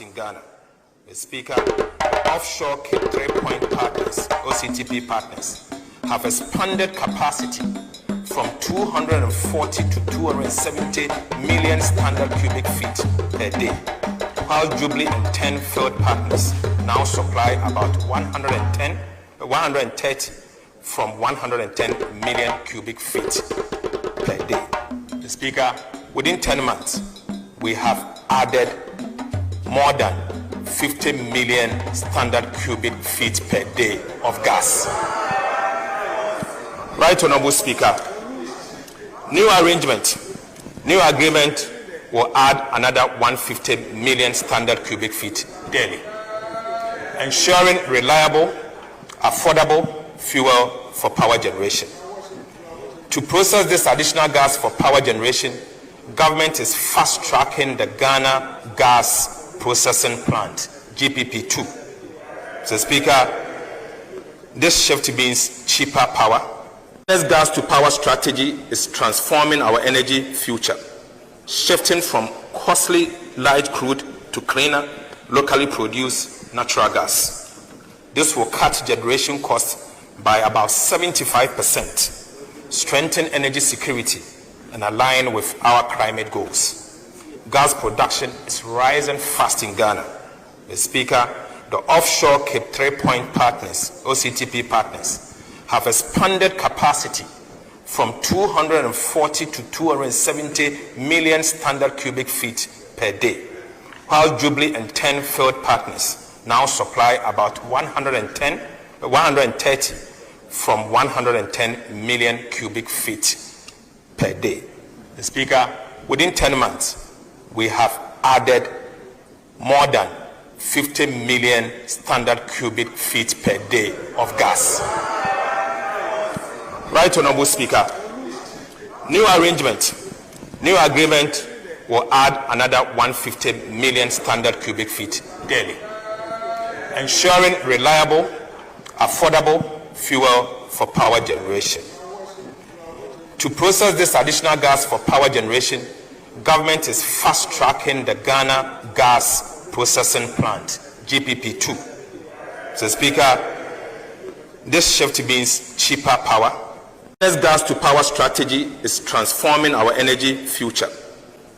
in Ghana. Mr. Speaker, the offshore Cape 3-point partners, OCTP partners, have expanded capacity from 240 to 270 million standard cubic feet per day, while Jubilee and 10 field partners now supply about 130 from 110 million cubic feet per day. Mr. Speaker, within 10 months, we have added more than 50 million standard cubic feet per day of gas. Right Honorable Speaker, new agreement will add another 150 million standard cubic feet daily, ensuring reliable, affordable fuel for power generation. To process this additional gas for power generation, government is fast-tracking the Ghana Gas Processing Plant, GPP2. Mr. Speaker, this shift means cheaper power. This gas to power strategy is transforming our energy future, shifting from costly light crude to cleaner, locally produced natural gas. This will cut generation costs by about 75%, strengthen energy security, and align with our climate goals. Gas production is rising fast in Ghana. Mr. Speaker, the offshore Cape 3-point partners, OCTP partners, have expanded capacity from 240 to 270 million standard cubic feet per day, while Jubilee and 10 field partners now supply about 130 from 110 million cubic feet per day. Mr. Speaker, within 10 months, we have added more than 50 million standard cubic feet per day of gas. Right Honorable Speaker, new agreement will add another 150 million standard cubic feet daily, ensuring reliable, affordable fuel for power generation. To process this additional gas for power generation, government is fast-tracking the Ghana Gas Processing Plant, GPP2. Mr. Speaker, this shift means cheaper power. This gas to power strategy is transforming our energy future,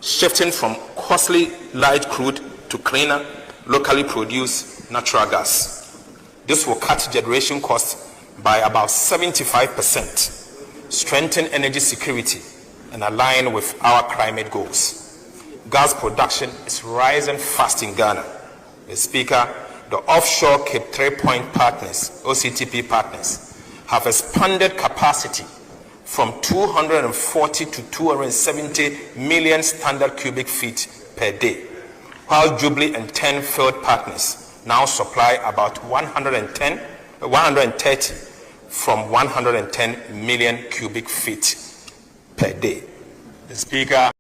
shifting from costly light crude to cleaner, locally produced natural gas. This will cut generation costs by about 75%, strengthen energy security, and align with our climate goals. Gas production is rising fast in Ghana. Mr. Speaker, the offshore Cape 3-point partners, OCTP partners, have expanded capacity from 240 to 270 million standard cubic feet per day, while Jubilee and 10 field partners now supply about 130 from 110 million cubic feet per day. Mr. Speaker,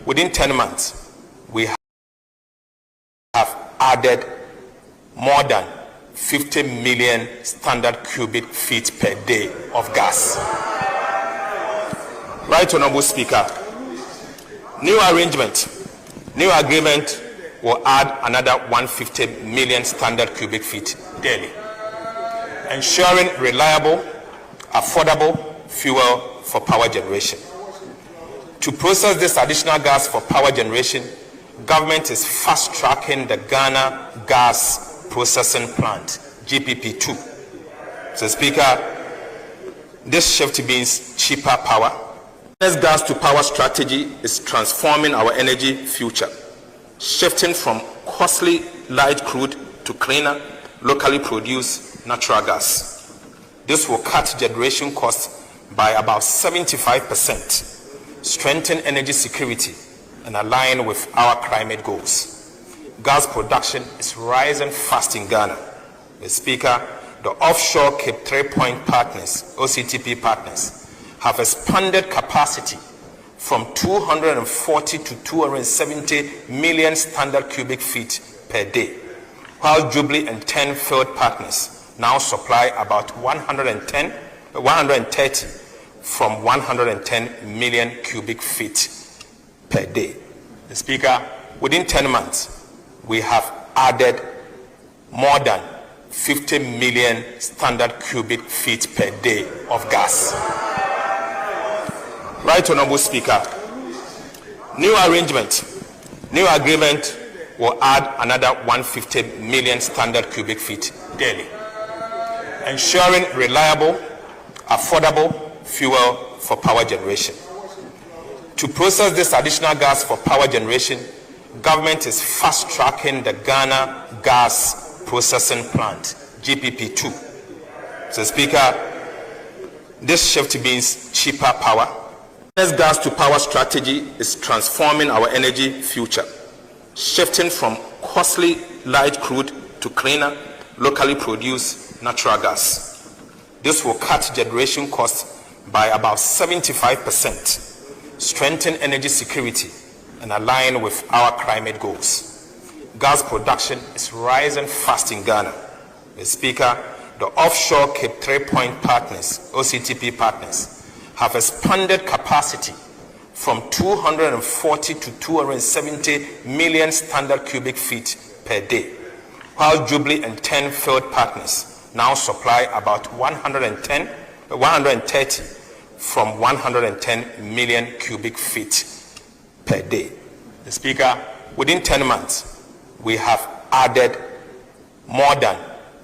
within 10 months, we have added more than 50 million standard cubic feet per day of gas. Right Honorable Speaker, new agreement will add another 150 million standard cubic feet daily, ensuring reliable, affordable fuel for power generation. To process this additional gas for power generation, government is fast-tracking the Ghana Gas Processing Plant, GPP2. Mr. Speaker, this shift means cheaper power. This gas to power strategy is transforming our energy future, shifting from costly light crude to cleaner, locally produced natural gas. This will cut generation costs by about 75%, strengthen energy security, and align with our climate goals. Gas production is rising fast in Ghana. Mr. Speaker, the offshore Cape 3-point partners, OCTP partners, have expanded capacity from 240 to 270 million standard cubic feet per day, while Jubilee and 10 field partners now supply about 130 from 110 million cubic feet per day. Mr. Speaker, within 10 months, we have added more than 50 million standard cubic feet per day of gas. Right, Honorable Speaker, new agreement will add another 150 million standard cubic feet daily, ensuring reliable, affordable fuel for power generation. To process this additional gas for power generation, government is fast-tracking the Ghana Gas Processing Plant, GPP2. So, Speaker, this shift means cheaper power. This gas to power strategy is transforming our energy future, shifting from costly light crude to cleaner, locally produced natural gas. This will cut generation costs by about 75%, strengthen energy security, and align with our climate goals. Gas production is rising fast in Ghana. Mr. Speaker, the offshore Cape 3-point partners, OCTP partners, have expanded capacity from 240 to 270 million standard cubic feet per day, while Jubilee and 10 field partners now supply about 130 from 110 million cubic feet per day. The Speaker, within 10 months, we have added more than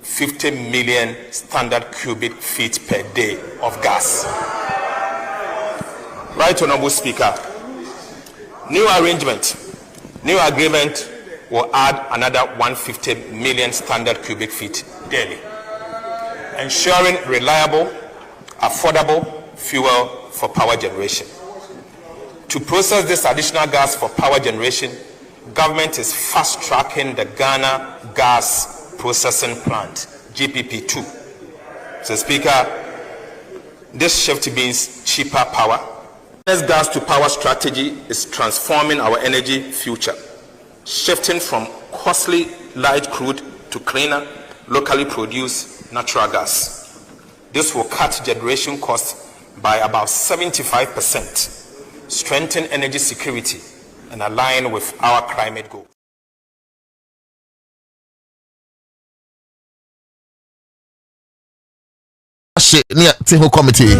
50 million standard cubic feet per day of gas. Right, Honorable Speaker, new agreement will add another 150 million standard cubic feet daily, ensuring reliable, affordable fuel for power generation. To process this additional gas for power generation, government is fast-tracking the Ghana Gas Processing Plant, GPP2. So, Speaker, this shift means cheaper power. This gas to power strategy is transforming our energy future, shifting from costly light crude to cleaner, locally produced natural gas. This will cut generation costs by about 75%, strengthen energy security, and align with our climate goals. Near Tiho Committee.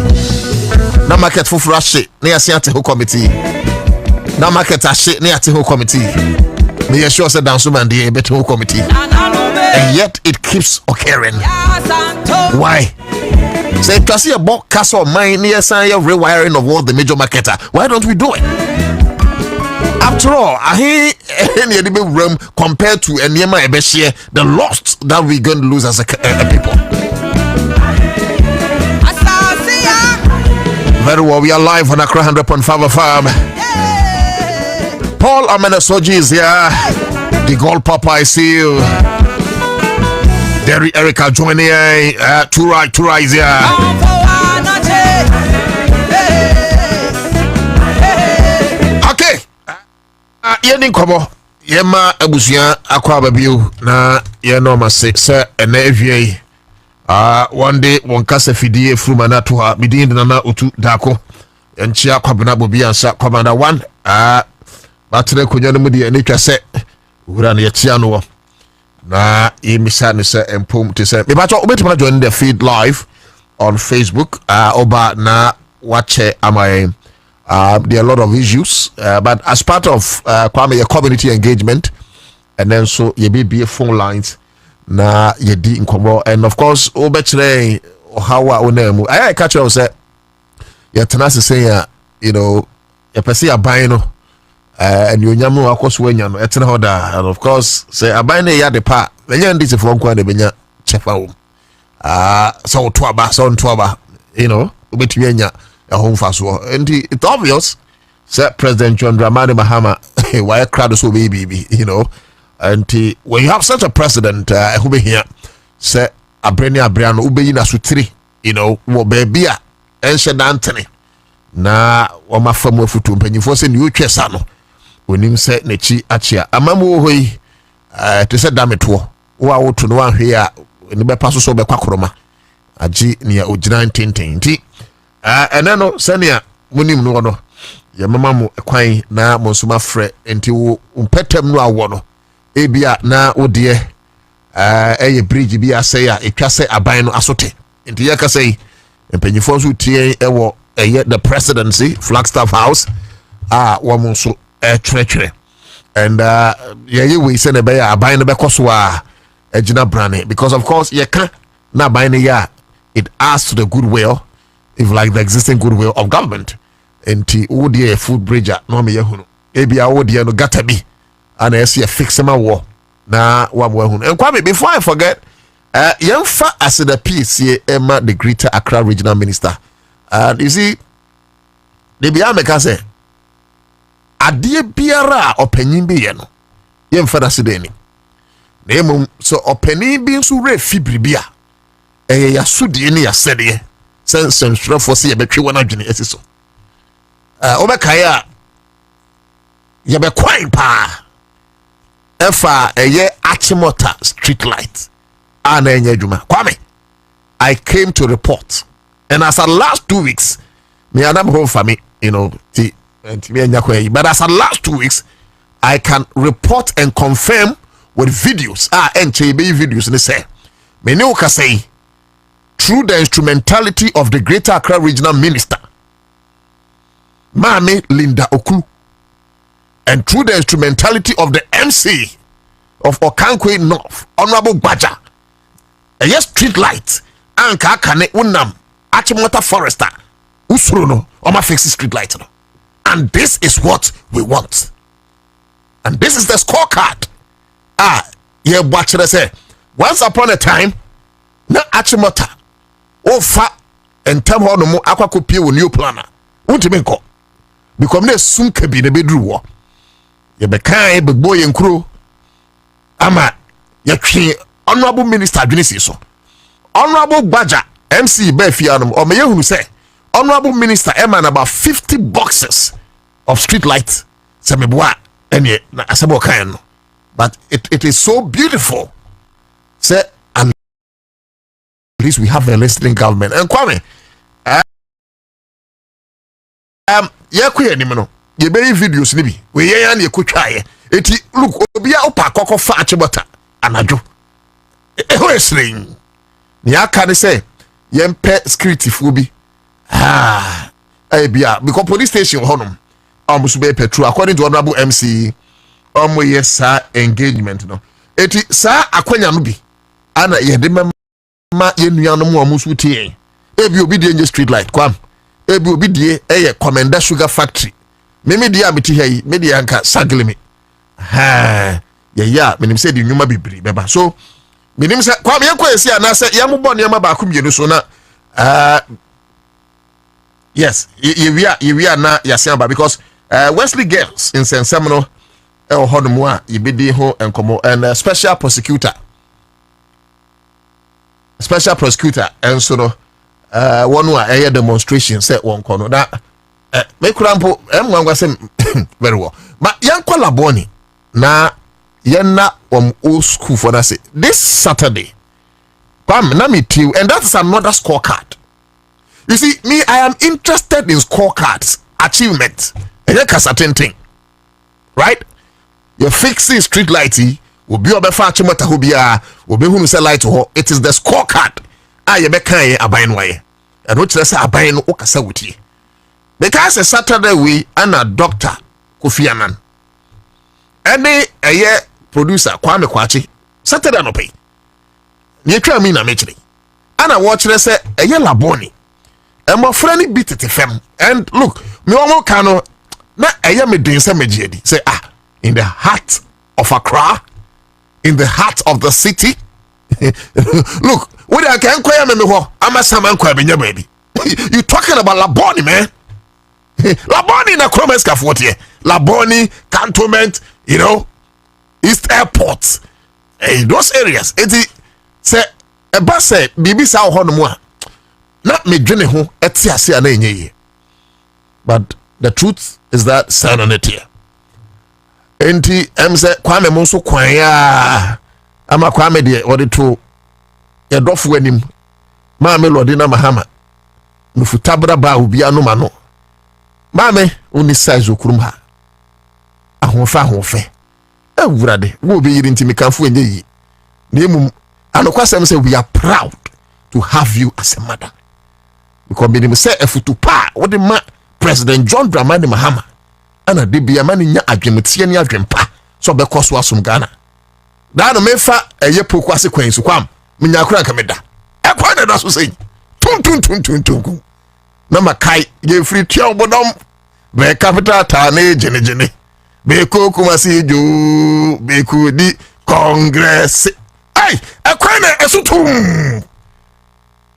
Now market for fresh near Tiho Committee. Now market a shit near Tiho Committee. Me sure said down some and the Tiho Committee. And yet it keeps occurring. Why? Say to see a bulk castle mine near sign of rewiring of all the major marketer. Why don't we do it? After all, I hear any room compared to a near my best year, the loss that we're going to lose as a people. Very well, we are live on Accra100.5FM. Paul Amenasoji is here. The gold papa, I see you. Derry Erica joining Tura is here. Okay. Yenin kobo. Yema ebusia akwa babiu na ye no mase se ene evie. One day one kasa fidie fruma na to ha midin na otu dako enchia Kwabena Bobie Ansah Kwabena 1 batre konya no mudi ene twa se wura na yetia no na emisa ne se empom te se me ba to obetima join the feed live on Facebook oba na watch amai there are a lot of issues but as part of Kwame community engagement and then so ye be phone lines na yedi nkomo and of course obetire hawa onemu I catch you say ya tenase say you know ya pese aban no and you nyamu akoso wanya no etene hoda and of course say aban na ya de pa enya ndisi fo nkwa na benya chefa wo so toaba you know obetumi anya home faso and it's obvious say President John Dramani Mahama why crowd so baby you know. And when you have such a president who be here, say Abriano ube na sutri, you know, wo baby Ansah Anthony na wa mafamu futu mpenyi fose ni uche sano onim se nechi achia amamu hoi te se dameto wa wotu no ahwe a ni bepa so be kwakroma agi ne ogina tintinti eneno senia munim no no ye mama mo kwan na mo nsoma frɛ enti wo mpetem no awo no ebia na wo de eye bridge bi asɛ a etwa sɛ aban no asote enti ye ka sɛ empanyifo so tie ewo the presidency Flagstaff House wo mo so twetwere and ye we say na be aban no be koso a agina brane because of course ye ka na aban no ya it adds to the goodwill if like the existing goodwill of government enti wo de food bridge no me yehunu ebia wo de no gata bi ana ese fix ma wo na wa mo ehunu and Kwame, before I forget yemfa as the PCA Emma the Greater Accra Regional Minister and you see the bia meka say adie biara opanyin bi ye no yemfa da se ni na emum so opanyin bi nso re fibribia ya sudie ni ya sede sense for see betwe wona dwene esiso obekae a ye be kwan pa efa Achimota street light ana enye adwuma Kwame, I came to report and as at last 2 weeks me adam home for me but as at last 2 weeks I can report and confirm with videos NCB videos they say me ne ka say through the instrumentality of the Greater Accra Regional Minister Mame Linda Okulu and through the instrumentality of the MC of Okankwe North Honorable Baja a street light anka kane unam Achimota Forester usruno oma fix street light no. And this is what we want and this is the scorecard ye bwachere say once upon a time na Achimota ofa entem ho no mu akwakopie wo new planner untimi nko because na sum kabi na bedru wo ye be kan be boy enkro ama ye twe honorable minister adwinisi so honorable Baja MC Befianum o me yehunu say honorable minister eman about 50 boxes of street light se meboa ene na asebo kan no but it is so beautiful say and at least we have a listening government and Kwame ye kwe anim no ye be videos ni bi we ye yan ye kotwae eti look obia opa kokko fa Achimota anajo ho esrin ni aka ne say ye mpe security fu bi bia because police station honum almost be petrol according to honorable MC yes engagement no eti sa akwanya no bi ana ye de ma ye nuanom almost tie ebi obi de street light kwam ebi obi die Commander Sugar Factory meme die ameti hayi me die anka saglemi menim say di nyuma bibiri beba so menim say kwam ye kwesi ana say ye mo bone ma ba akomienu so na yes ye wi na yasia ba because Wesley Girls in Sensem no honomu a ye bedi ho enkomo and special prosecutor and so no one a demonstration say one kono na me kurampo emwangwa say very well ma yanko laboni na yenna old school for that say this Saturday pam na me tell and that is another scorecard. You see me I am interested in scorecards achievement and a certain thing right you fixing street lighty will be obefa Achimota ho bia will be hunu say light ho it is the scorecard ye be kan aban waye and which say aban no okasa wutie because a Saturday we and a doctor Kofi Annan any producer Kwame Kwachi Saturday no pay ni twa mi na mechire ana watch say laboni and my friend beat it fem and look me omo kano na me den say mejiedi say in the heart of Accra in the heart of the city look what I can quite me ho ama saman kwa benya baby you talking about laboni man laboni na Kromeska 40 laboni cantonment you know East Airport those areas it say a bus say bibi sa ho no mu a na me dwene ho etiase ana enye but the truth is that sanity enti say Kwame mo so kwan ya ama Kwame de odi to ye dofo anim ma melody na mahama nufutabra ba obi anoma no Mame uni size okurum ha. Ahonfe. Ewurade wo be yiri ntimi kanfo enye yi. Na emum anokwasem say we are proud to have you as a mother. Because me say efutu pa wo de ma President John Dramani Mahama ana de bia ma nya adwemetie ne adwempa so be koso asom Ghana. Da no mefa eye pokwase kwansu kwam menya kura kameda. Ekwa na da so sei. Tun. Na makai ye free tia obodom be capital ta na jene. Be ko kuma si jo be ko di congress. Hey, ekwa na esutum.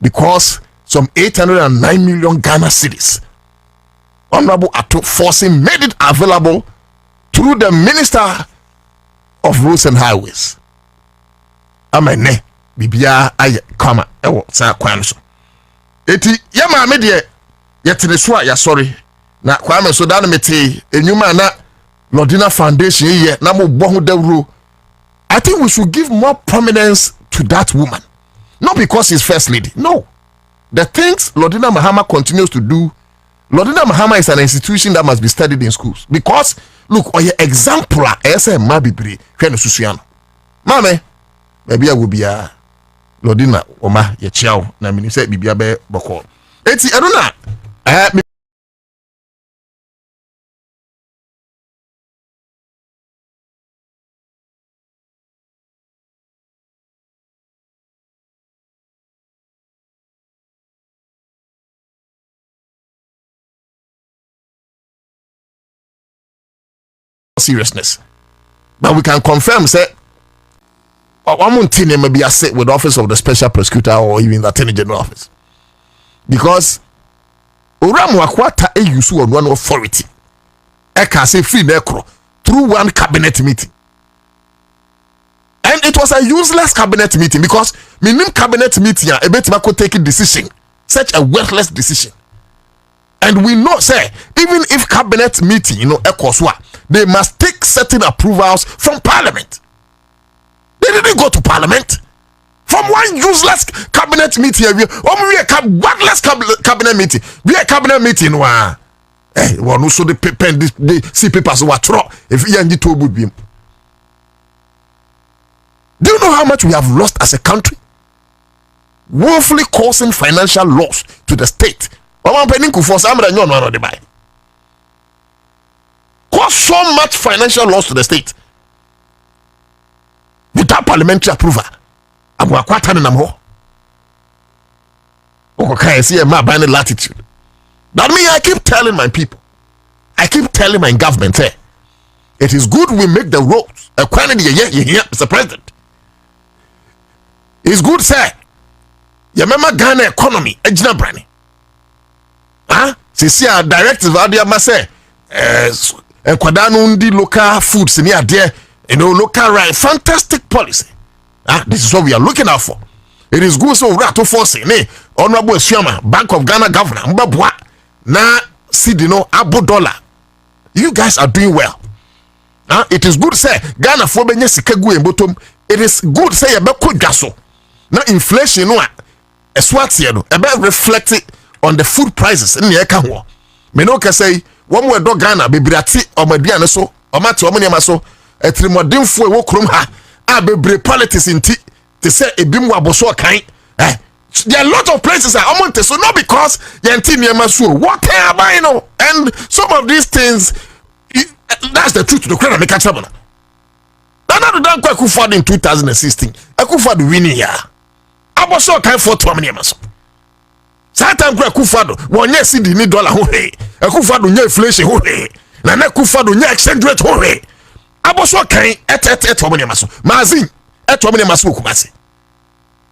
Because some 809 million Ghana cedis. Honorable Ato Forcing made it available through the Minister of Roads and Highways. Amene bibia ay kama ewo sa kwan so. Eti yama me de yetene so a ya sorry na kwame so da na mete enyuma na Lordina Foundation ye na mo bo ho dawro. I think we should give more prominence to that woman. Not because she's first lady. No. The things Lordina Mahama continues to do, Lordina Mahama is an institution that must be studied in schools. Because, look, or your exemplar, ese mabibri, kwen susiano. Mame, maybe I will be a Lordina Oma, ye chiao, na mini se bibia be boko. Eti, adona, seriousness. But we can confirm, say, one more thing may be assessed with the office of the special prosecutor or even the attorney general office. Because Oramu Akwata a use on one authority. I can say free necro through one cabinet meeting. And it was a useless cabinet meeting because minimum cabinet meeting a bit could take a decision, such a worthless decision. And we know, say, even if cabinet meeting, ECOSWA, they must take certain approvals from parliament. They didn't go to parliament. From one useless cabinet meeting, worthless cabinet meeting. We a cabinet meeting, one also the paper, the see papers what throw if you told be. Do you know how much we have lost as a country? Woefully causing financial loss to the state. Cause so much financial loss to the state without parliamentary approval. Okay, see my binding latitude. That means I keep telling my people, I keep telling my government, hey, it is good we make the roads. Mr. President, it's good, sir. You remember Ghana economy, Ejina Brani. See a directive adia mase Kwadanu ndi local foods in here, local right, fantastic policy. This is what we are looking out for. It is good so rato forcing Honorable Siama, Bank of Ghana Governor Mbabwa na Sidino Abu Dollar. You guys are doing well. It is good say Ghana for benye sikegu embotom. It is good say ebeko dwaso. Na inflation no eswati no ebe reflect it on the food prices in the eka ho. Me no ka say one more do Ghana bebrati omaduane so omate omanyama so etrimodemfo ewo krom ha bebre politics inti te say ebim waboso kan there are a lot of places are omonte so not because yanti niema so what are you know, and some of these things that's the truth to the crowd make trouble. Nana don kwa Akufo in 2016 Akufo winning ya aboso kan for 2 million so Satan kwa Akufo wonye cedi ni dollar ho he Akufo nya inflation ho he na Akufo nya exchange rate ho he aboso kan et 2 million so mazin et 2 million so kumase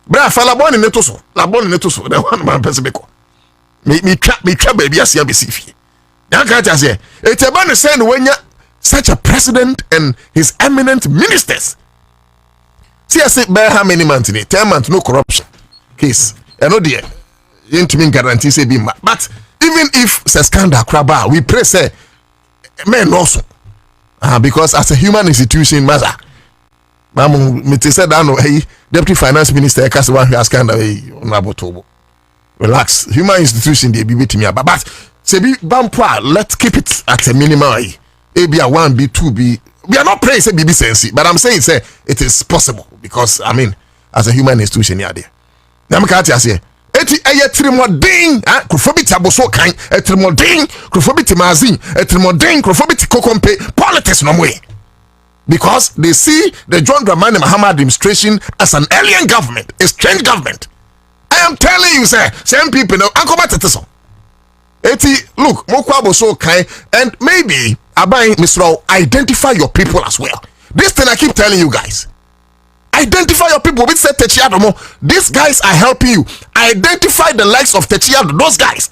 bra fa laboni neto so the one man person beko me twa baby asia besifi ya ka ta say eteba ne say no wanya such a president and his eminent ministers. See, I say, by how many months in it? 10 months, no corruption case. I know the intimate guarantee say be but even if it's a scandal, craba, we pray say, men also, because as a human institution, matter. Me said, I know, hey, deputy finance minister, I can't one who has scandal, hey, relax. Human institution, they be with me, but Say be bampwa, let's keep it at a minimum. Maybe a 1B, 2B. We are not praying say BB sensi, but I'm saying say it is possible because I mean, as a human institution, yeah, there. Now I say, eti eye trimodin, krofobiti aboso kan, trimodin, krofobiti mazin, trimodin, krofobiti kokompe, politics no way. Because they see the John Dramani Mahama administration as an alien government, a strange government. I am telling you, sir, same people know. Eti, look, Mokwabo so kind, and maybe Abai Mr. Identify your people as well. This thing I keep telling you guys. Identify your people. With Techiadomo, these guys are helping you. Identify the likes of Techiado, those guys.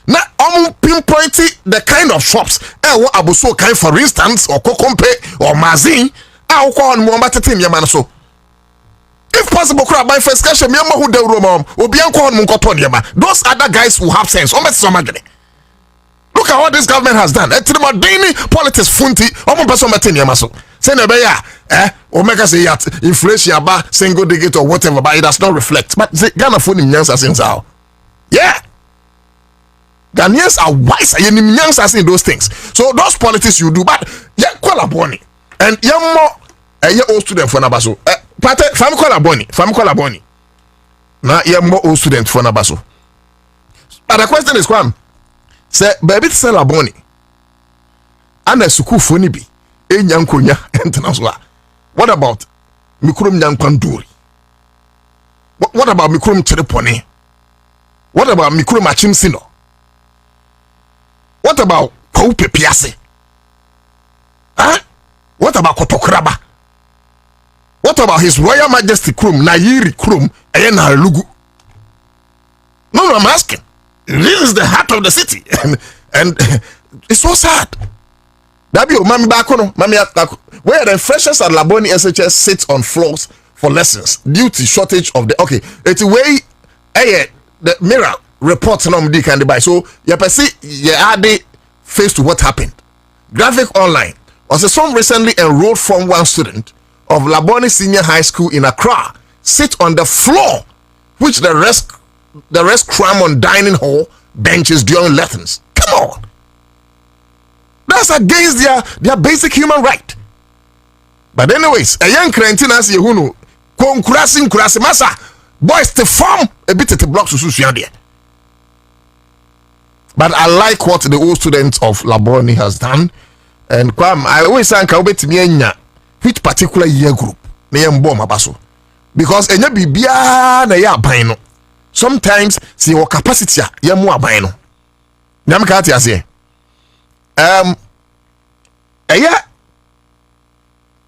Now, I'm pinpointing the kind of shops. What Abuso kind, for instance, or Kokompe or Mazin. I'll call on Muambata Tim Yamanaso. If possible, crap, my first cash, Miyama who del Romam, or Bianco Munkoton Yama. Those other guys who have sense. Look at what this government has done. Daily politics funti, almost person Martin Yamaso. Say Nebeya, Omega say yat, inflation about single digit or whatever, but it does not reflect. But Ghana phone in Yansa since how. Yeah. Ghanaians are wise and Yansa in those things. So those politics you do, but yeah, call boni. And Yamo, a year old student for Nabaso. Pate, Famcola Boni. Now, you're more old student for Nabaso. But the question is, Kwam, say, baby, sell a boni. And a suku funibi, a yankunya, and what about Mikrum Yankanduri? What about Mikrum Chereponi? What about Mikrum Achim Sino? What about Kaupe Piase? Huh? What about Kotokraba? What about His Royal Majesty Krum, Nairi Krum, Ayana Lugu? No, I'm asking. This is the heart of the city. And it's so sad. Dabio, Mami Bakono, Mami Atako, where the freshers at Laboni SHS sits on floors for lessons due to shortage of the. Okay, it's a way, the Mirror reports on the can buy. So, you see, you add it face to what happened. Graphic Online was a son recently enrolled Form 1 student of Laboni Senior High School in Accra sit on the floor, which the rest cram on dining hall benches during lessons. Come on, that's against their basic human right. But anyways, a young Crentina say who kurasi masa boys to form a bit of the blocks to there. But I like what the old students of Laboni has done, and Kwam, I always say Kaubet which particular year group na yembo mabaso, because enya bibia na ya aban no sometimes see your capacity yemu aban no nyam ka ati ase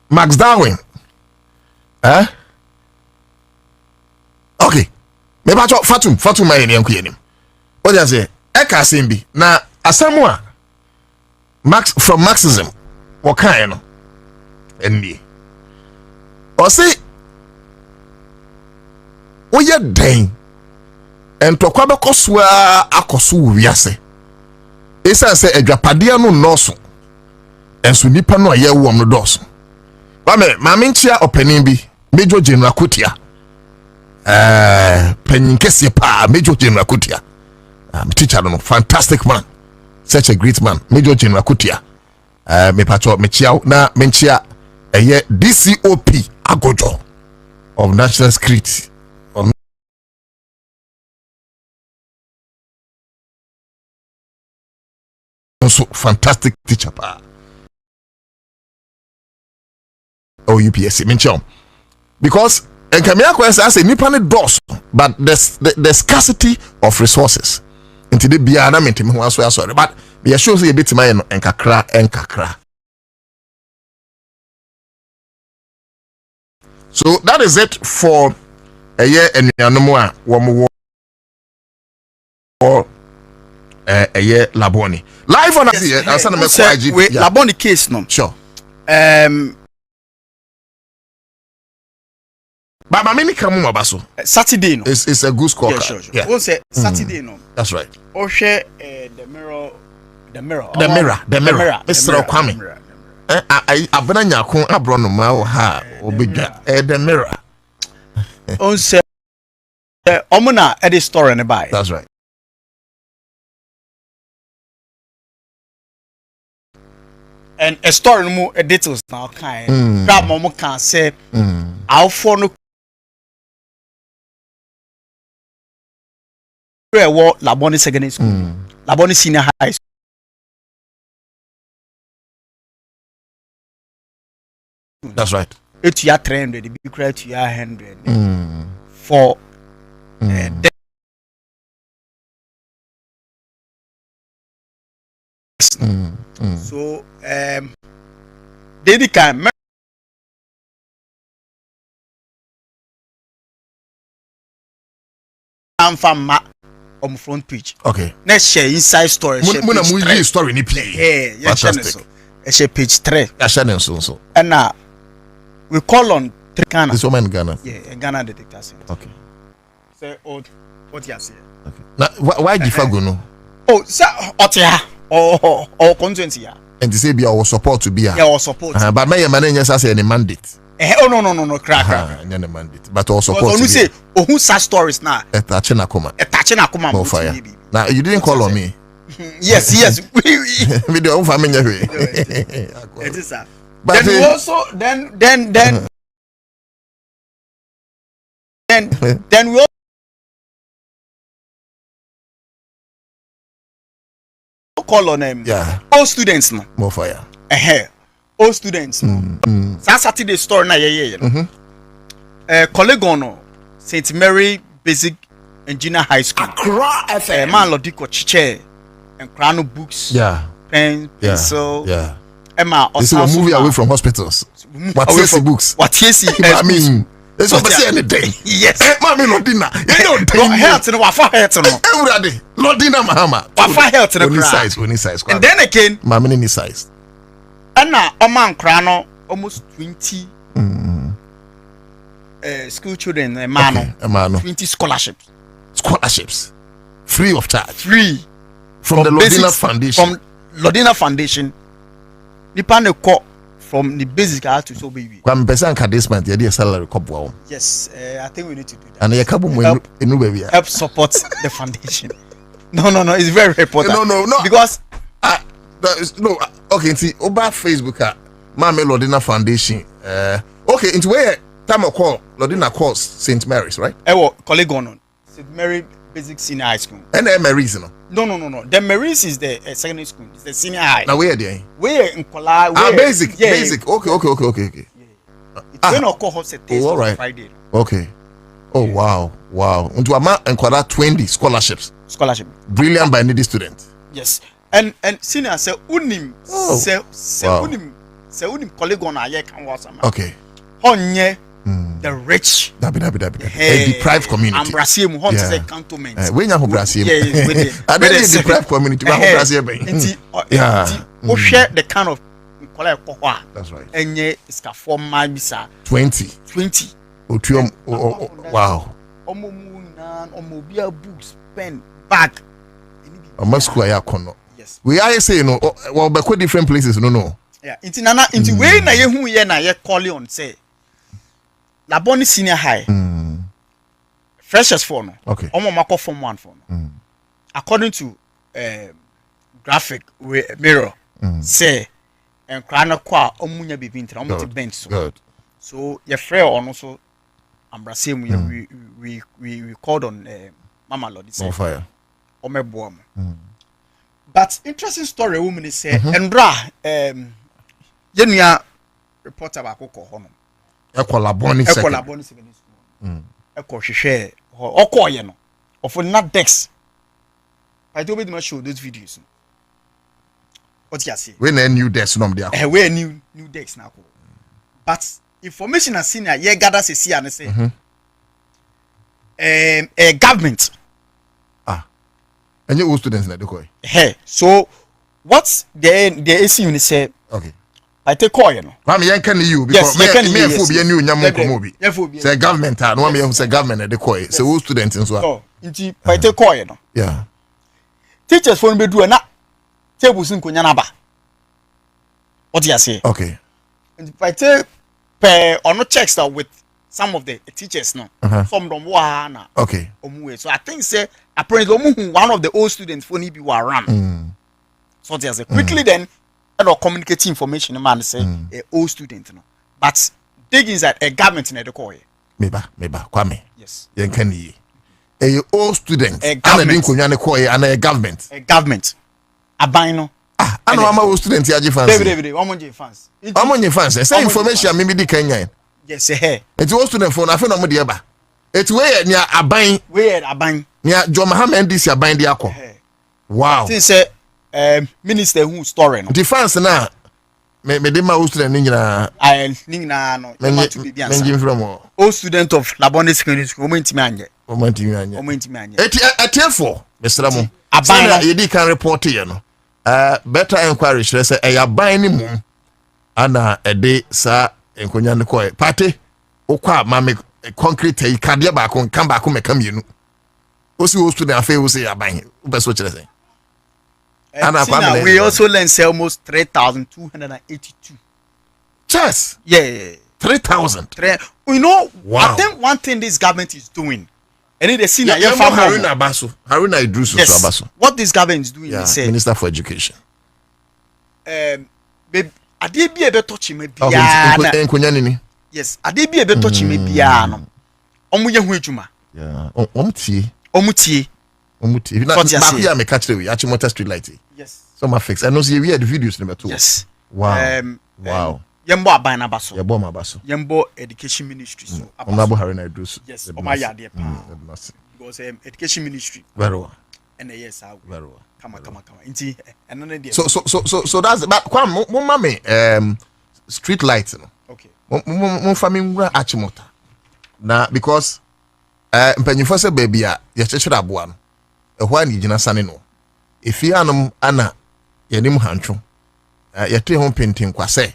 Max Darwin okay me ba fatum ma yen yanku yenim o ja say e ka sembi na asemu a Max from Marxism wo kan no ND. Or say, oh, yeah, dang, and to Kwabakoswa Akosu Yase. Esa say a Japadia no noso, and Sunipa no a year warm no dos. Mame, Maminchia or Penimbi, Major General Kutia. Peninkesi pa, Major General Kutia. Teacher, no, fantastic man, such a great man, Major General Kutia. Me pacho, me chiao, na menchia. DCOP Agojo of National Security. Also fantastic teacher. UPSC mention because Kamia Kwesa as a Nipani does, but the scarcity of resources. Into the Biana mentim who was sorry, but be sure say a bit my and kakra. So that is it for a year and Yanumwa Wamu or a year Laboni. Live on Laboni case, no. Sure. But my mini come baso. Saturday, no. It's a goose call. Yeah, sure. Yeah. We'll say Saturday, no. That's right. Or share the mirror. Mr. Kwame. Abena nyako abrono ma wo ha obedwa the mirror on say omuna edit story ne buy. That's right. and a story no more details now kind. Grab mama can say our phone what Laboni secondary school, Laboni senior high school. That's right. It's your 300, the big credit to your 100 for so they can from on front page. Okay. Let's share inside story. When story ni play. Yeah, fantastic. Share page 3. So. And now we call on Ghana. This woman in Ghana. Yeah, Ghana detectors. Okay. Say what you say. Okay. Now why Gifago no? Oh, sir, Otia or constituency ya. And to say be our support to be a. Yeah, our support. But my man just say any mandate. Oh no, crack. Any mandate. But our support. Who say who such stories now? Touching akoma. More fire. Now you didn't call on me. Yes. Video of family. It is sir. But then also then we also call on them. Yeah. All students no. More fire. All students. Saturday story na colleague ono St. Mary Basic and Junior High School. Accra100.5FM. Man Lodiko Chiche and Krano books. Yeah. Pen, pencil. Yeah. Emma. This is a movie away from hospitals. What is books? What is it? I mean, it's what say anything. Yes. Mommy Lodina. No health no wafa health no. Everybody. Lodina Mahama. Wafa health no. Only size. And then again. Mommy ni size. Anna Oman Krano almost 20 school children man 20 scholarships free of charge from the Lodina Foundation nipa ne ko from the basic to so baby kwam person ka this month your salary couple. Yes, I think we need to do that and you kabu enu baby help support the foundation. No, it's very important. No because no okay see over Facebook Mama Lodina Foundation okay into where time of call Lodina calls St. Mary's, right? Colleague on St. Mary Basic Senior High School. And Mary's no. No. The Mary's is the secondary school. It's the senior high. Now where they? Where in Kola? Basic. Okay. Yeah. It's when our cohort set test on Friday. Okay. Oh wow. Into ama and Kola 20 scholarships. Brilliant by needy students. Yes. And senior say unim say unim colleague on aye kan was am. Okay. Onye the rich a deprived community. Ambrasium hunt say cantonment. When you Brasium. Yeah, I don't deprived community but Brasium. We share the kind of that's right. Enye iska form ma bisa 20. Otuom wow. Omo na omo bia books, pen, bag. Omo school ya kono. Yes. We are saying no well be different places no. Yeah, inti we na ye hu ye na ye call on say Laboni Senior High. Freshers for no. Okay. Omo mako form 1 for no. According to graphic mirror say and krana kwa omunya bibi ntra omo ti bench so. Good. So your friend on so ambrasem we called on Mama Lodi say fire. Omeboam. But interesting story woman say Endra Yenya reporter ba kokko hono. Laboni second. Eko hwehwe okoye no. Ofo na Dex. I told me to show those videos. What you see? When a new desk no dey. We new Dex na ko. But information as senior ye gather say and say a government and you students na dey go. So what's the AC say? Okay. I take call you know. Mama yen can you because me for be new nyam ko bi. Say government no me say government dey call. Say who students nso. Oh, nti I take call you know. Yeah. Teachers phone be do na tables nkonya na ba. What you say? Okay. And if I take per or no checks that with some of the teachers no. Some them wa na. Okay. So I think say apparently one of the old students phone be wa ram. So there's a quickly then or communicate information man say a old student no. But dig inside a government in the call. Meba kwame. Yes. Yen kan yi. A old student. A government. And a government. A government. Aban no. I know I'm a student here fans. David, fans. I'm fans. Say information me di Kenya. Yes, eh. It's old student phone. I feel no mo dey ba. It's where near Aban. Where Aban. Near John Mohammed this Aban dey akọ. Wow. Since minister who story no. The fans na me dey ma old student ni nyina. Ni nyina no. Menjim from old student of Labone Secondary School. Omo ntimi anye. Etiefo mesra mo. Aban no ye di kan report here no. Better inquiry say Aban ni mum ana ede sa enkonya ne koy party okwa mame concrete yi kade ba ko kan ba ko meka mienu osi o student afa o say Aban o be so kire say ana kwa we also learn say almost 3,282 chess 3,000 you know wow. I think one thing this government is doing and they see na Haruna Idrisu yes. Abaso What this government is doing is say Minister for Education ade bi ebe touch me bia na enkonya nini yes ade bi ebe touch me bia no omo ye hu adwuma omutie na ba ya me catch we Achimota street light yes so ma fix and no see we had videos number 2 yes wow yembo aban na baso yembo education ministry so Honorable Haruna Idrisu yes o ma ya de pa because education ministry very well and yes how very well kama inti enone dey so that's but kwa mo mame street light no okay mo family ngura Achimota na because mpanyifo se baby a ye chechira aboa no ehwa ani gina sane no efi anom ana yenim hantwo ye te ho pentin kwase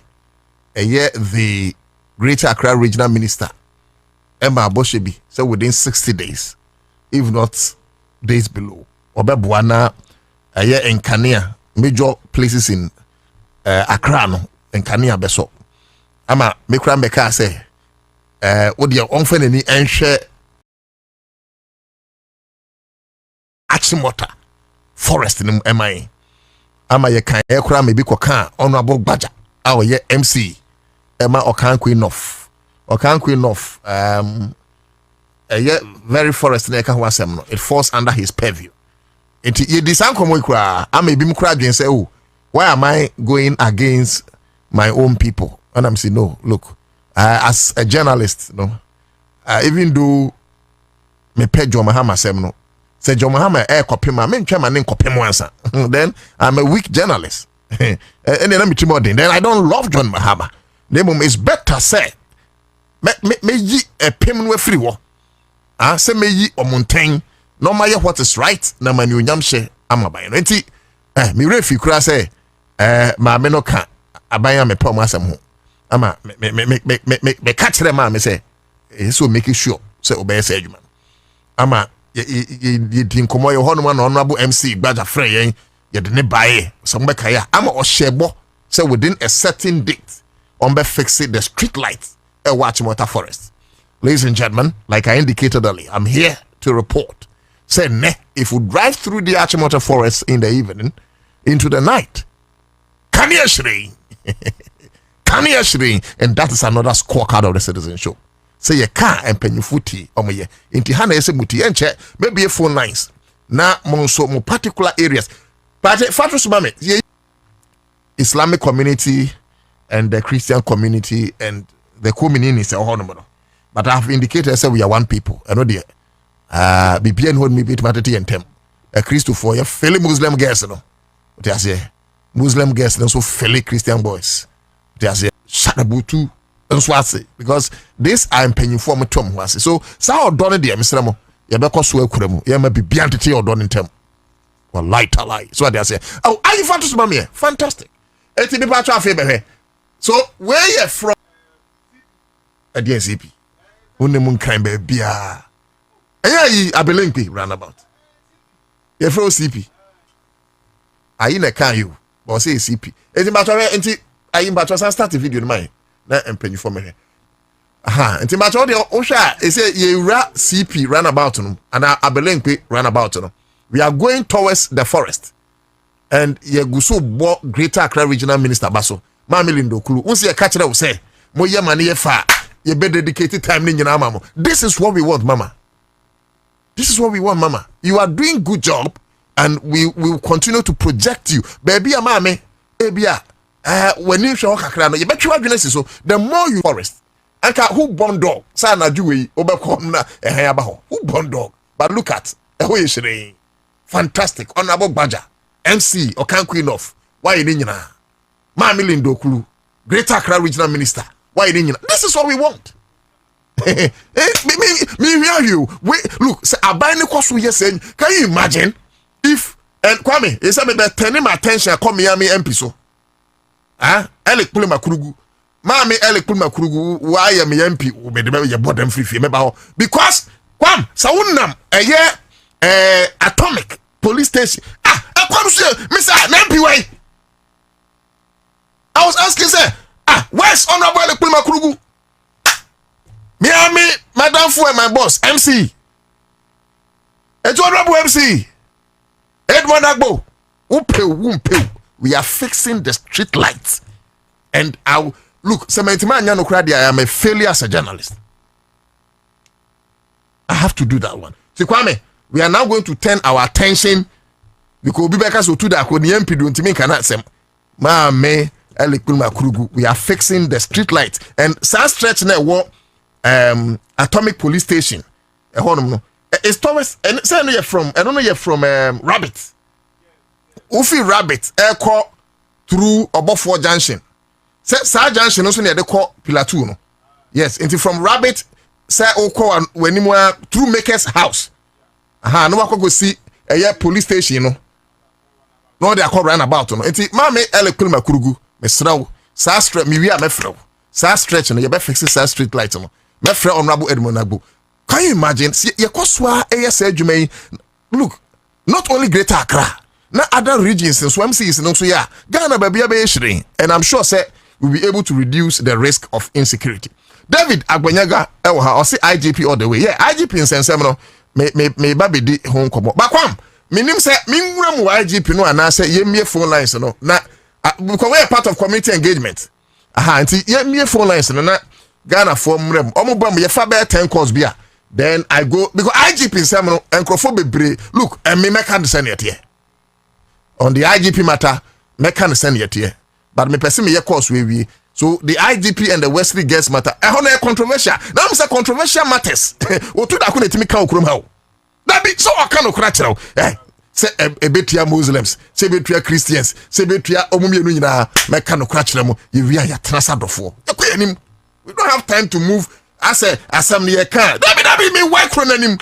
eye the Greater Accra Regional Minister Emma Boshebi say within 60 days if not days below obeboa na eye Nkania major places in Accra no Nkania beso ama mekura meka say wo de onfa nani enhwe Achimota forest ni MI ama ye kan e kura mebi koka honorable gbaja awo ye MC ema okan queen of ye very forest na ka ho asem no it falls under his purview enti ye disan komo kura ama ebi mkura dwen say oh why am I going against my own people and I'm saying no look as a journalist no even though me pejo mahama asem no say John Mahama kopema me ntwa ne nkopem ansa then I'm a weak journalist and then then I don't love John Mahama name is better say me yi epem no afiri wo say me yi omonten no ma ye what is right na mani onyam hye amaban no enti me refi kura say ma me no ka aban me pom asem ho ama me catch them ma me say so make sure say obey say adwuma ama ye din komo ye hono na honorable MC gbaja frɛ yen ye de ne bae so mbeka ya ama o hyebo say within a certain date on be fix the street lights at Achimota Forest. Ladies and gentlemen, like I indicated earlier, I'm here to report say if we drive through the Achimota Forest in the evening into the night can you shring and that is another scorecard of the Citizen Show. Say ye car and penyufuti omoye inti hana yese muti enche maybe a phone lines na monso mo particular areas but fatu subame Islamic community and the Christian community and the community is a honorable but I have indicated say we are one people I know the BPN hold me bit matati and tem a Christo for your fellow Muslim girls no what I say Muslim girls and so fellow Christian boys what I say shadabutu because this I'm paying for my tom was so how done the Mr. Mo ya be so akuremu ya ma bibia ntete your done tem well light so they say oh are you fantastic fantastic eti be pa twa fe be so where you from at the NCP only mun kan be bia yi abelenki roundabout you from CP ayi na kan you but say CP eti ba twa enti ayi ba twa start the video mine na empenyi for me enti ma cho de o hwa e say ye wura CP roundabout no and abelenki roundabout no we are going towards the forest and ye guso bo Greater Accra Regional Minister baso Mami Lindo Kulu unsi ye catch that say mo ye mani ye fa ye be dedicated time ni nyina mama. This is what we want, mama. This is what we want, mama. You are doing good job and we will continue to project you. Baby mama ebia when you show kakra no ye betwa adwene so the more you forest anka who born dog sa na dwuwe obekom na ehan aba ho who born dog. But look at Ehoyeshire. Fantastic. Honorable Baja. MC Okanqueen of. Why in Nina? Mami Lindo Kulu. Greater Accra Regional Minister. Why in Nina? This is what we want. Me hear you. Wait, look, say Abani Kosu saying, can you imagine if and Kwame, you said that turning my attention come Miami MP so. Elek Pulima Kurugu. Mami Elek Pulima Kurugu, why am MP? You bought them free because Kwam, Saunam, a year, atomic police station. Mr. MPY. I was asking, sir, where's Honorable Elekpulma Kurugu? Miami, Madam Fu and my boss, MC. It's Honorable MC. Edward Agbo. Umpe. We are fixing the street lights. And I look, I am a failure as a journalist. I have to do that one. So Kwame, we are now going to turn our attention because we are fixing the street lights and South Stretch network atomic police station. It's Thomas and say from I don't know you're from Rabbit. Ufi Rabbit air call through Obofo Junction. Say Junction also near the call Pillar 2 no. Yes, into from Rabbit say Oko when you through Maker's house. No one go see a police station, you know. No, they are called run about. It's Mammy Elekpulma Kurugu, Mesrao, Sa Stretch, Mivia Mefro, Sa Stretch, and you fixing Sa Street lights. Mefra Honorable Edmond Nabu. Can you imagine? See, Yakoswa, ASA, you may look, not only Greater Accra, not other regions in Swam Seas, and also, Ghana, baby, and I'm sure, sir, we'll be able to reduce the risk of insecurity. David Agbanyaga, or say IGP all the way. Yeah, IGP in Sensemino, may baby di home come. But Kwam, minim say, mingram IGP no, and I say, ye me phone lines, no, na, because we're part of community engagement. Ye me phone lines, no, na, Ghana form rem, omobam, ye faber 10 calls beer. Then I go, because IGP in Semino, and Crofobie, look, and me make understand yet here. On the IGP matter, make understand yet here. But me person me ye course we. So the IGP and the Wesley guest matter. Controversial. Now I'm say controversial matters. O to da ko netimi kan okrom ha o. That be so I can kra kira o. Say a betia Muslims, say betia Christians, say betia omumienu nyina me kan kra kira mo. Ye wi ya trasa dofo. We don't have time to move as a assembly can. That be me work from anim.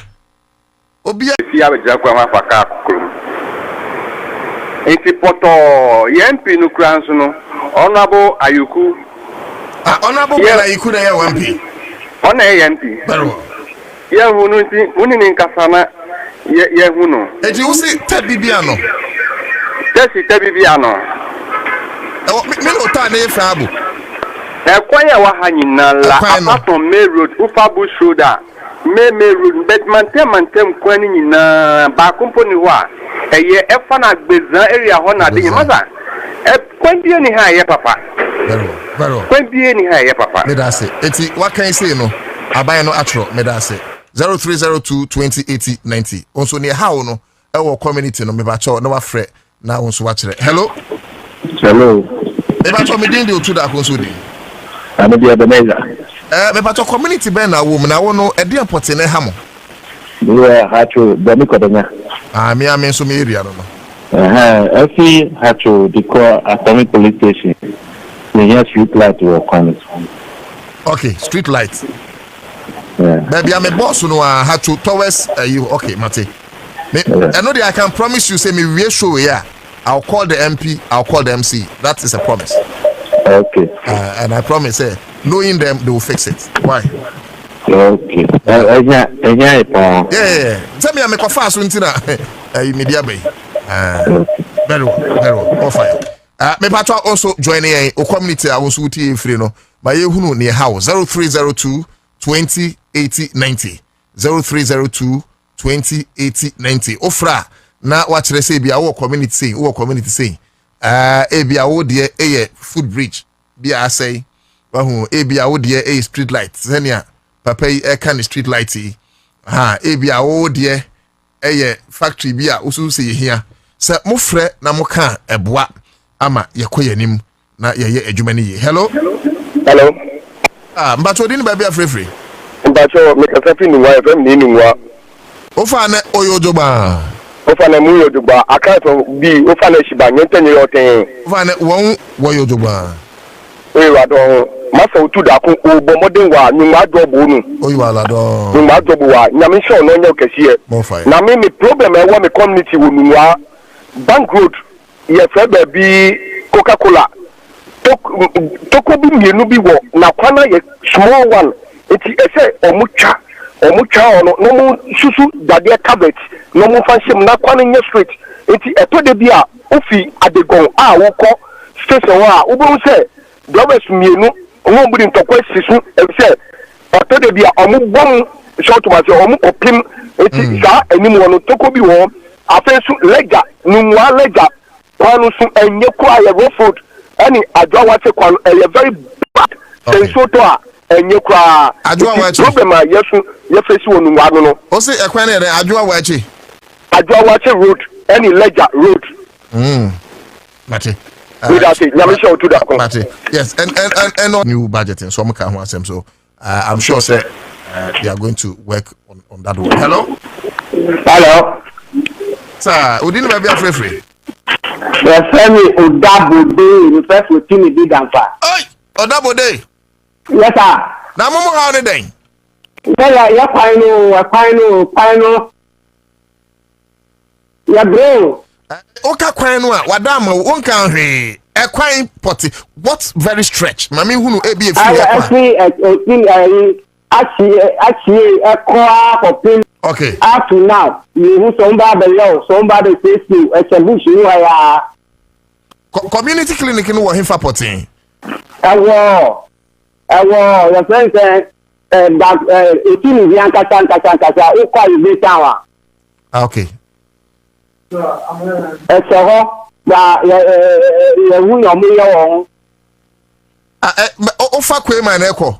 Obi ya be jakwa ma faka krom. Enti poto yempi no kranso no. Honorable Ayuku. Honorable Ayuku na ya MP. Ona MP. Baro. Ya hunu nti uni ni nkasana ya hunu. Eji usi tebibiano. Tebibiano. Me no ta na efa abu. Kwanya wa hanyina la apato May Road Ufabu Shoulder. May Road but mantem kwani nyina ba company ho a eye efa na gbezan area ho na de maza. Kwambie ni ha ye papa. Baro. Kwambie ni ha ye papa. Me da say. Eti what can you say no? Aban no atro me da say. 0302 2080 90. Also near how no e wo community no me ba cho na wa frɛ na won so wa kire. Hello. Me ba cho me din de otu da ko so di. Ani dia Beneza. Me ba cho community ben na wo na wo no e de apote ne ha mo. We ha cho do mi Kwabena. Me so me area no. Every had to declare atomic police station. The street light will come. Okay, street lights. Yeah. Baby, I'm a boss who had to towards you. Okay, Mate. I know that I can promise you, say me reassure yeah. I'll call the MP, I'll call the MC. That is a promise. Okay. And I promise, knowing them, they will fix it. Why? Okay. Yeah. Tell me, I'm a fast until media bay. Very well. All fire. Me patwa also joining a community I was with you free no. My hunu near house 0302 2080 90 0302 2080 90 ofra na wachire say bia wo community say ebia wo de food bridge bia say wahu ebia wo de street light zenia papa yi kan street light yi ebia wo de factory bia usu say hia se mo frɛ na mo ka eboa ama yekoyanim na ye adwuma ni ye. Hello. Mbacho di ni ba bia frefre. Mbacho me ka safi ni wa FM ni nwa. Ofa na oyojoba. Ofa na mu yojoba akato bi ofa na shiba nyente ni yoten. Ofa na won woyojoba. Oyi wa do masa otu da ko obo modern wa ni ma jobo nu. Oyi wa la do. Ni ma jobo wa nyame show no nya kese. Na me problem e wa me community wo nwa bank road ye fe ba bi Coca-Cola. Toko bi mienu bi wo na kwana ye small one. Eti ese omucha ono no mu susu dade cabbage no mu fanshim na kwana nye straight. Eti eto de bia ofi adegon woko station wa ubo se drivers mienu won budi ntokwa sisu ese eto de bia omu bom short ma se omu opim eti sa enimu wono toko bi wo afensu ledger nwa ledger kwanu su enye kwa ye road food any adwa wache kwanu a very bad senso to a enye kwa adwa wache problem a yesu ye fesi wonu wanu no o se ekwan na adwa wache road any ledger road mate we that say nyame show to that mate yes and new budgeting so mka ho asem so I'm sure say they are going to work on that one. Hello sir odin ba bia frefre the family Odabode refer to Tini Big Ansah. Oi, Odabode. Yes, sir. Na mo how the day? Yeah, final. Yeah, bro. Oka kwanu a wadama wonka hwe. E kwan poti. What very stretch? Mami hunu ebi Actually, okay. Up to now, you somebody says you a solution. Community clinic in Wahifa Potin. Your friend said that 18 is okay. Ofa Kwema Neko.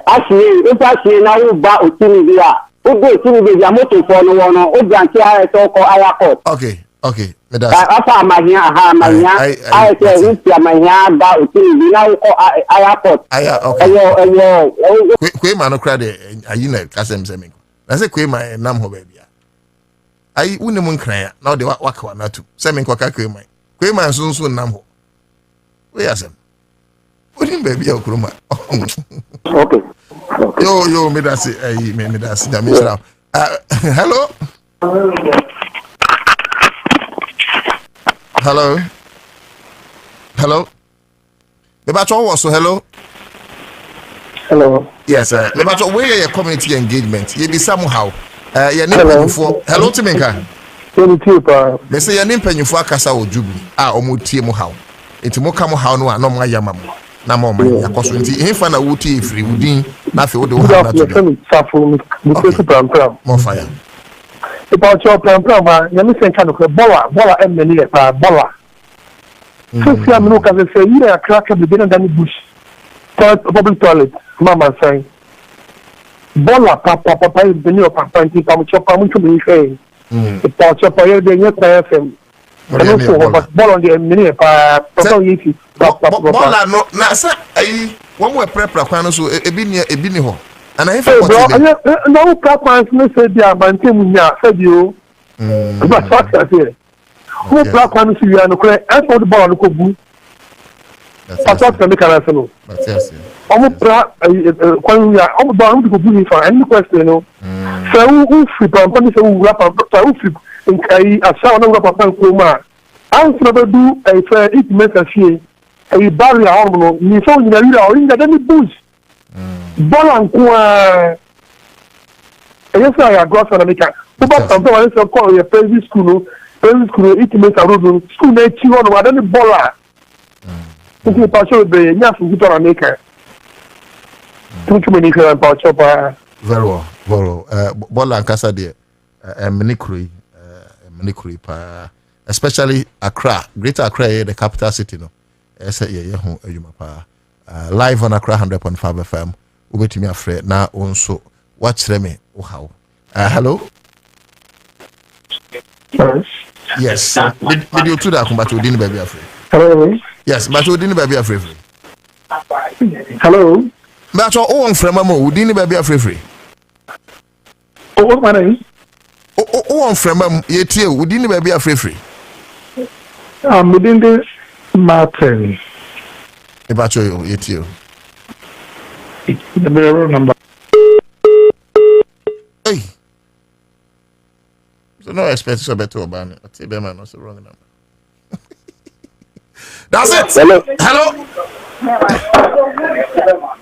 Actually, now you buy Utinivia. Utinivia motor for no one, Ubrantia, talk or airport. Okay. I found my hair, I say, my hair about Utinivia, airport. Kwema no crade, you know, Casem Seming. I say Kwema and Namho baby. I wouldn't moon cry, now they walk one or two. Seming Kwema. Kwema soon Namho. Where's him? Wouldn't baby Okruma. Okay. Yo, me that's it. Me that's it. Hello. Mebacho was so hello. Yes, Mebacho, where your community engagement? You be somehow. Your name for hello to me. They say your name penny for Kasa or Jubi. Omuti how. It's Mokamo how no my yamam. Na mama yakoso nti hefa na wuti efiri udin na fe wo de wo na to do mo fire about your plan ma ya mi sen kanu ko bola emeni e pa bola so si am no ka se yi na crack be be na bush public toilet mama say bola papa e be ni o papa nti pa mo chopa mo chubi fe e pa chopa ye de nye pa FM bola on the emeni pa papa yi bola no na sa ayi won we prepare kwan no so ebi ni ho ana he fa no prepare no say dia mante munya say bio but what I say who prepare no see no kre and for the ball no ko bu that's what me can say no yes omo pra kwan ya omo ba no ko bu ni fa any question no so who free pampa ni say who rap so who free in kai asa no rap pampa ko ma an so be do e fa it make a fee e barrier hormono ni so ni na o inga dani bush bola nko yes I go for America but something I say call your private school it make a road school na chi hono wa dani bola nti pa so be nya fu to America Too many about chopper. Very well. Bola Ankasa de Menikuri pa, especially Accra, Greater Accra, the capital city. No, live on Accra100.5 FM. Ubeti me afraid now. Also, watch me. Wow. Hello. Yes. Did you do that? But you didn't be afraid. Hello. Yes, but you didn't be afraid. Hello. But you own from a mo. Didn't be afraid. Oh, what my name? Oh, from yet you didn't be afraid. I'm within this Martin. About you, yet you. The mirror number. Hey. So no expect so better about it. I tell them that's the wrong number. That's it. Hello.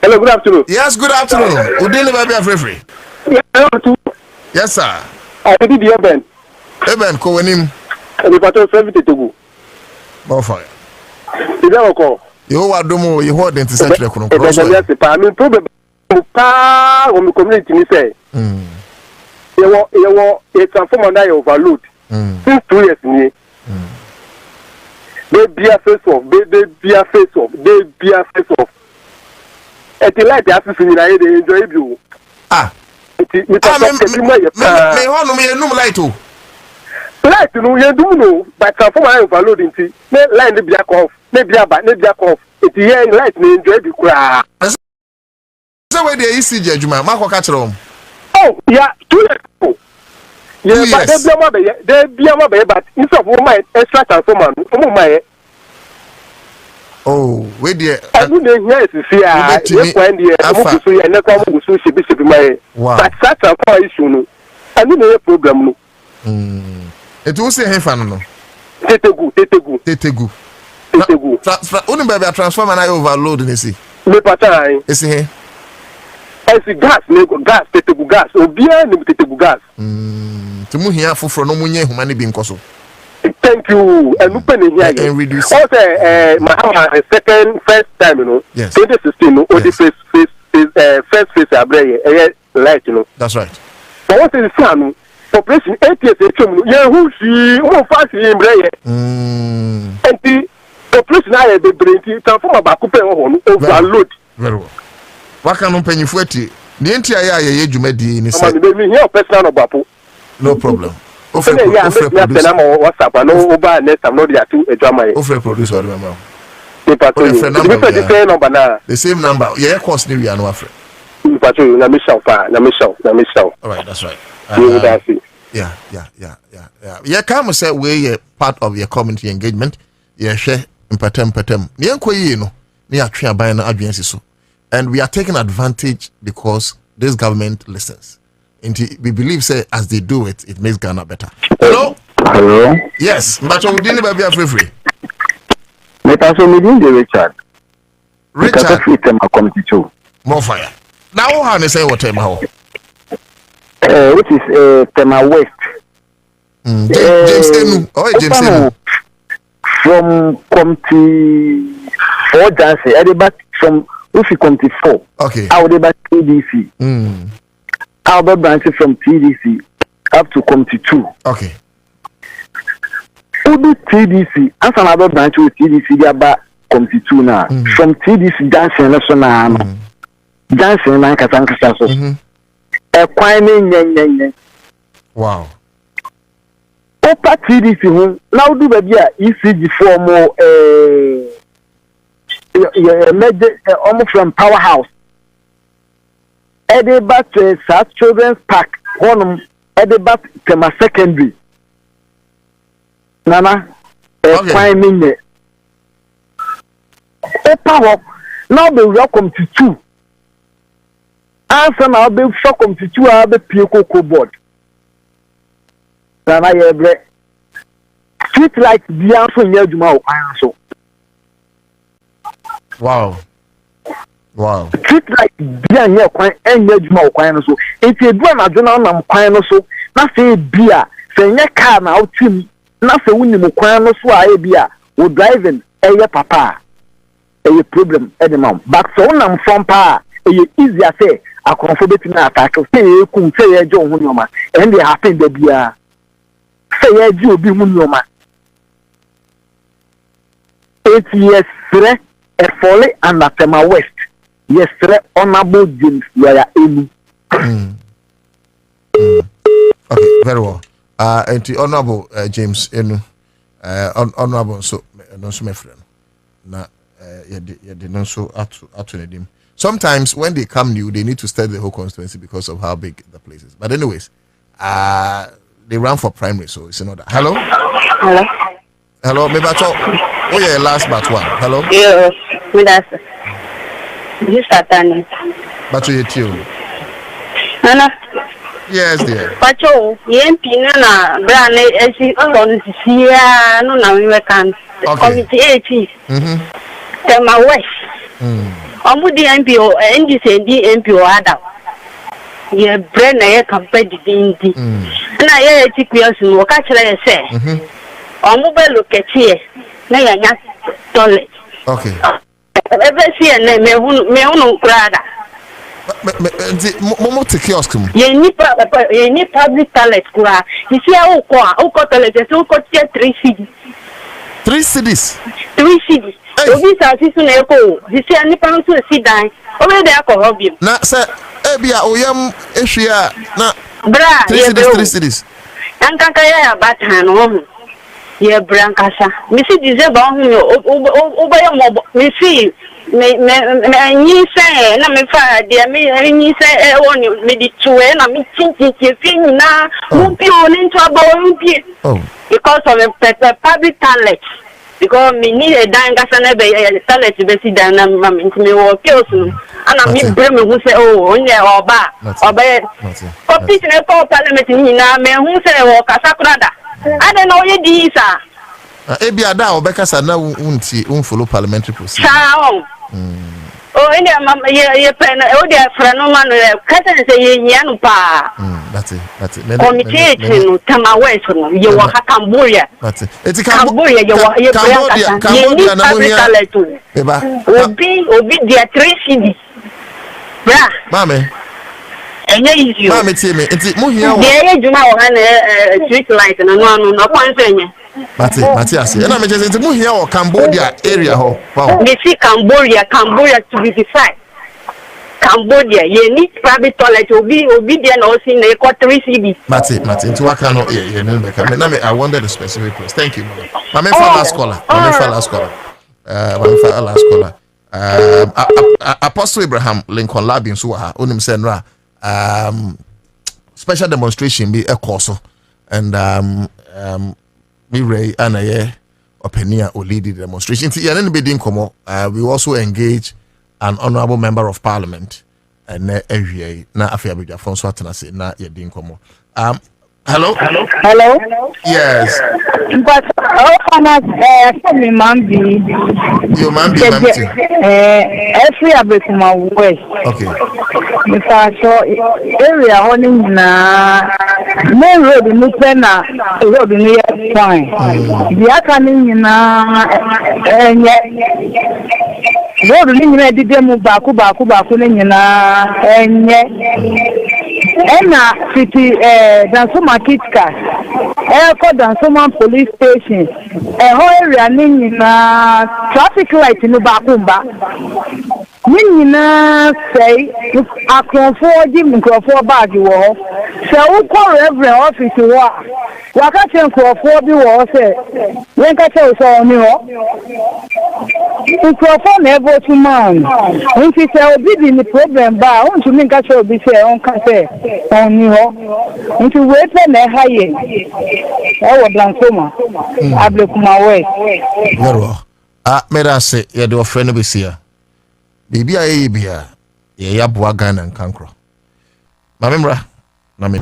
Hello, good afternoon. Yes, good afternoon. Udini baby afrefre. Yes, sir. I did the event. Eben ko wenim. The patrol service to go. Mo fire. Is that okay? You wa domo you hold into central kono cross. I mean problem pa o mi community ni say. You transform under overload. Since 2 years ni. They be a face off. It's like the assassin in the enjoy you. Me hono me enum light o. Light no you do no, but transform under overload into. Me line the black off. Me black off. It's here light me enjoy be kura. So where the ECG adwuma ma ka kire Oh, yeah, 2 years ago. Yeah, but they be but instead of my extra transformer, oh, where the I don't know here to see when the but such a issue. I don't know problem. It will say no. Tetegu. Only baby a transformer na overload ni see. Me patai. Is he? Esi gas, tetegu gas. Obia ni tetegu gas. Tumu here for no munye humani bi nkoso. Thank you. And open here. And reduce. Also, my first time, 2016, no, the first phase abre light, That's right. But what is the population 8 years who see who fast in brain. And the population I the brain transform about overload. Very well. What can you pay for it? The entire year jumedi ni say. No problem. Offer produce or remember. The same number. Yeah, cost we are no afraid. All right, that's right. Yeah. Yeah, come say we part of your community engagement. Yeah, share patem. And we are taking advantage because this government listens. And we believe, say, as they do it, it makes Ghana better. Hello? Yes. But we didn't be free. Richard. More fire. Now, how say what time? Which is Tema West. James Enu. Oh, James Enu. From Committee 4 Jansen. I back from Ufi Committee 4. Okay. I would back TDC. Albert branches from TDC up to Committee 2. Okay. Who do TDC? As another branch with TDC, they are back Committee 2 now. From TDC Jansen National. Jansen Nankasankasaso. Wow. Opa TDC home. Now do baby ECG for more almost from Powerhouse. Edebat South Children's Park. One Edebat Tema Secondary. Nana. Finding it. Opa now be welcome to 2. Answer now be welcome to 2 hour the Pico board. Nana yebre. Street light be also near Juma so. Wow. Street light be near Kwan and near Juma so. If you do an adjourn on Kwan so, na say beer, say nye car na out team, na say win Kwan so I beer, we driving papa. A problem at the mom. But so nam from pa, easy say akonfo betimi attack say e kum say e jo ho nyoma and they happen da bia say e ji obi mu nyoma 8 years sre e fall under Tema West yes sre honorable James Yaya Emu. Okay, very well. And the honorable James Enu, honorable so my friend. Na you don't so at him. Sometimes when they come new, they need to study the whole constituency because of how big the place is. But anyways, they run for primary, so it's another. Hello. Maybe I talk. Oh yeah, last but one. Hello. Yes, that's you Satan. But you too. Anna. Yes, dear. Pacho, yempina na brand esi on sia no na we can committee 80. Tema West. Omudi MPO ndi se ndi MPO Adam. Ye brand na ye campaign di. Na ye tikwias no ka kire se. Omu be loketi na ya nya toilet. Okay. Ebe si na me hunu krada. Momo te kiosk mu. Ye ni public toilet kura. Isi a uko toilet so uko 3 cities. 3 cities. 3 cities. Obi sa sisu na eko. Isi ani pa nso si dan. Obe de akọ hobby. Na se ebia oyam ehwia na bra 3 cities. Ankanka ya batan no. Ye brankasa. Mi si dize ba hu oba ya mo mi si me nyi se na me fa dia me nyi se woni me di tuwe na mi tinti fi na mu bi oni nto aba o bi. Oh. Because of a public toilet. Because me need a dying gas and a toilet to be down and me walk you. And I'm bring me who say, oh, only or ba or bed. Compete in a parliament in me who say, oh, Casagrada. I don't know you, Disa. Ebia da obekasa na follow parliamentary procedure. Oh, India, ye pen, oh, dear friend, no man, cousin say, Yanu pa. That's it. Committee to Tema West, you were Cambodia. That's it. It's Cambodia, you Cambodia, Obi, dear 3 cities. Bra, Mammy. And you, Mammy, tell me, it's Muhia. Yeah, you know, street light and no point. Matthias, and I'm just in Muhia or Cambodia area. We see Cambodia to be decided. Cambodia, you need private toilet to be obedient also in the 3 cities. Mati, to what kind of I wanted a specific place. Thank you, my man. Last caller. Apostle Abraham Lincoln Labin Suha, Unim Senra, special demonstration be a course, and me Ray and I opinion or lead the demonstration. See, anybody in Como, we also engage an honorable member of parliament and na afia be from Swatanase na yedin komo. Hello. Yes. But me mambi. You mambi mamti. Every abekuma west. Okay. Because area honing na main road ni pena road ni fine. Dia kanin na road ni na dide mu baku ni na Ena city Dansoma Kitka for Dansoma police station whole area ni na traffic light no bakumba ni na say Accra100 microphone bag wo so wo call every office wo waka chen Accra100 bi wo say wen ka che so ni ho microphone na ebo to man nti say obi di ni problem ba won to me ka che obi say on ka say on ni ho nti we pe na haye e wo Dansoma Ablekuma we Yaro mera say ye do friend be sia Bibi aye bia ye yaboa Ghana nkankro. Mamemra na me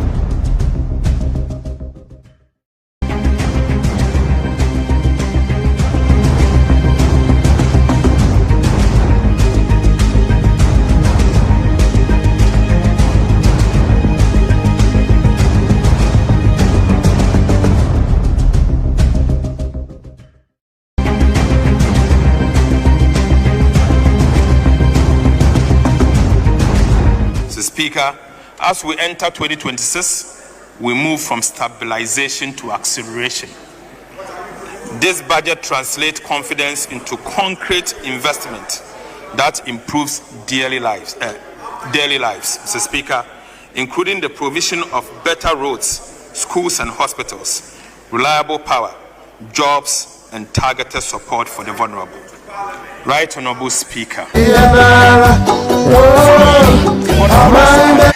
Speaker, as we enter 2026, we move from stabilization to acceleration. This budget translates confidence into concrete investment that improves daily lives. Mr. Speaker, including the provision of better roads, schools and hospitals, reliable power, jobs, and targeted support for the vulnerable. Right Honorable Speaker.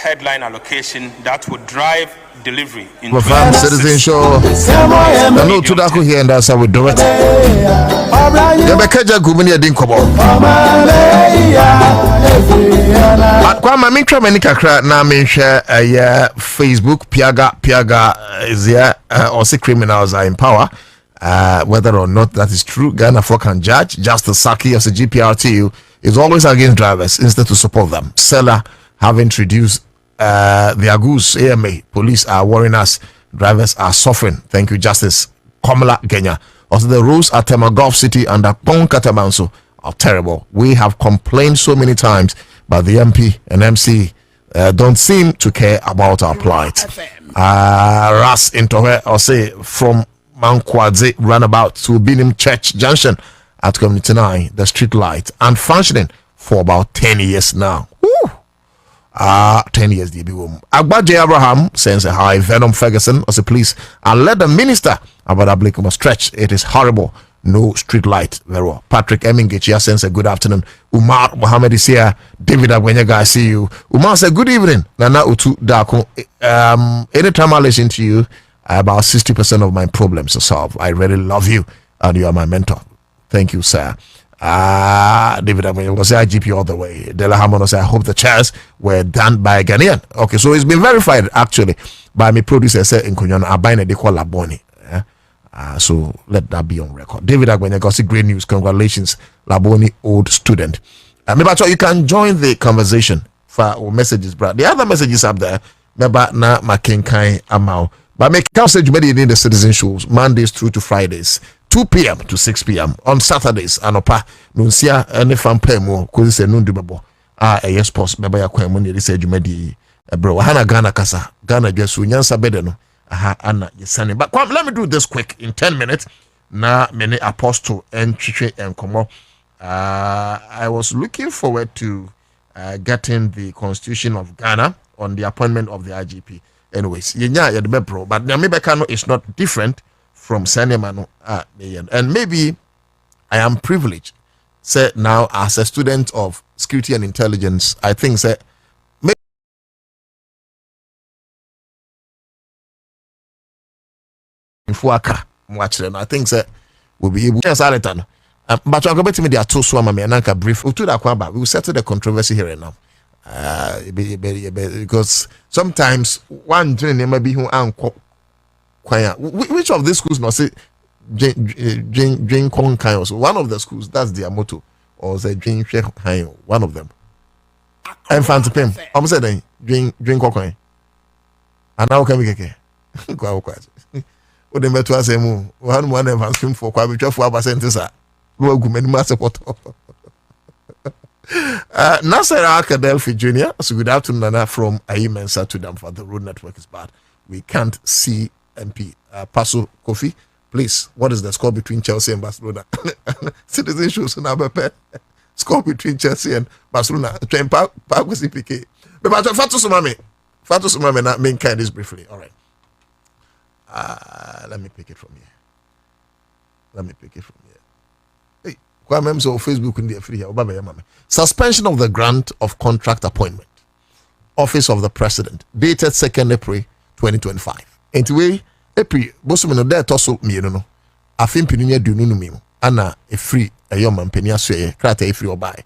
Headline allocation that would drive delivery in citizen show. I know to that here and that's how we do it. Yabekaja Gumini Dinkobo. Kwama mintra menikakra na menhwe Facebook Piaga is here or say criminals are in power. Whether or not that is true, Ghana for can judge. Justice Saki of the GPRTU is always against drivers instead to support them. Seller have introduced the Agus AMA. Police are warning us. Drivers are suffering. Thank you, Justice Komala Kenya. Also, the roads at Temagolf City and at Ponkatamanso are terrible. We have complained so many times, but the MP and MC don't seem to care about our plight. Ras Intohe, or say from Mankwadze runabout to Binim Church Junction at Community 9, the street light, and functioning for about 10 years now. 10 years DB. Agbaje Abraham sends a hi. Venom Ferguson as a police and let the minister about Ablikuma stretch. It is horrible. No street light. Very well. Patrick Emingichia sends a good afternoon. Umar Mohammed is here. David Agwenya, I see you. Umar said good evening. Nana Utu Dako. Anytime I listen to you, about 60% of my problems are solved. I really love you and you are my mentor. Thank you, sir. David Agwenya was IGP all the way. Dela Hamon said, I hope the chairs were done by a Ghanaian. Okay, so it's been verified actually by my producer said in Kunyana Abine de Kola Boni. So let that be on record. David Agwenya got great news. Congratulations, Laboni old student. Maybe you can join the conversation for messages, bro. The other messages up there. Maybe na makenkai amao. But make message made in the citizen shows Mondays through to Fridays, 2 p.m. to 6 p.m. on Saturdays. Anopa nunsia any fan pemo cause se nundu babo. Yes post maybe ya kwa muni say jumedi bro. Hana Ghana kasa. Ghana jesu nyansa bede no. Anna yesani. But let me do this quick in 10 minutes. Na many apostle and chiche and komo. I was looking forward to getting the Constitution of Ghana on the appointment of the IGP. Anyways, bro, but Namibekano is not different from Sanemano. And maybe I am privileged. Say now as a student of security and intelligence, I think say maybe I think say we'll be able to but I'm going to me there are two swama me and brief. We will settle the controversy here and now. Because sometimes one train may be who which of these schools must say drink Kong kind also one of the schools that's their motto or say drink one of them and fan to pay I'm saying drink Kong and now can we get go quite what the metal say one ever swim for quite for $4 go many support. Nasser Akadelfi Jr. So good afternoon, Nana, from Ansah to Damfa. The road network is bad. We can't see MP. Paso Kofi, please. What is the score between Chelsea and Barcelona? Citizen shows now, score between Chelsea and Barcelona. Train Park was PK. But Fatu Sumame, not main kind is briefly. All right. Let me pick it from here. Hey, Kwame, so Facebook in the free here. Suspension of the grant of contract appointment. Office of the President. Dated 2nd April 2025. Anyway, April, Bosumino there tosso me no. Afim pinunya dununu mi. Ana a free a young man penia sway, krate a free or buy.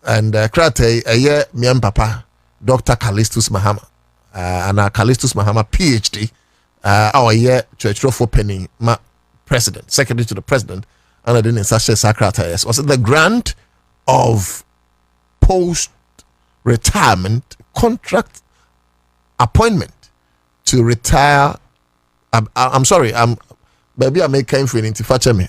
And krate a year me and papa, Dr. Callistus Mahama. Ana Callistus Mahama PhD. Our year church for penny ma president, secretary to the president, and I didn't such a secretary. Was it the grant of post-retirement contract appointment to retire? I'm sorry, maybe I make kind for an intifacha me.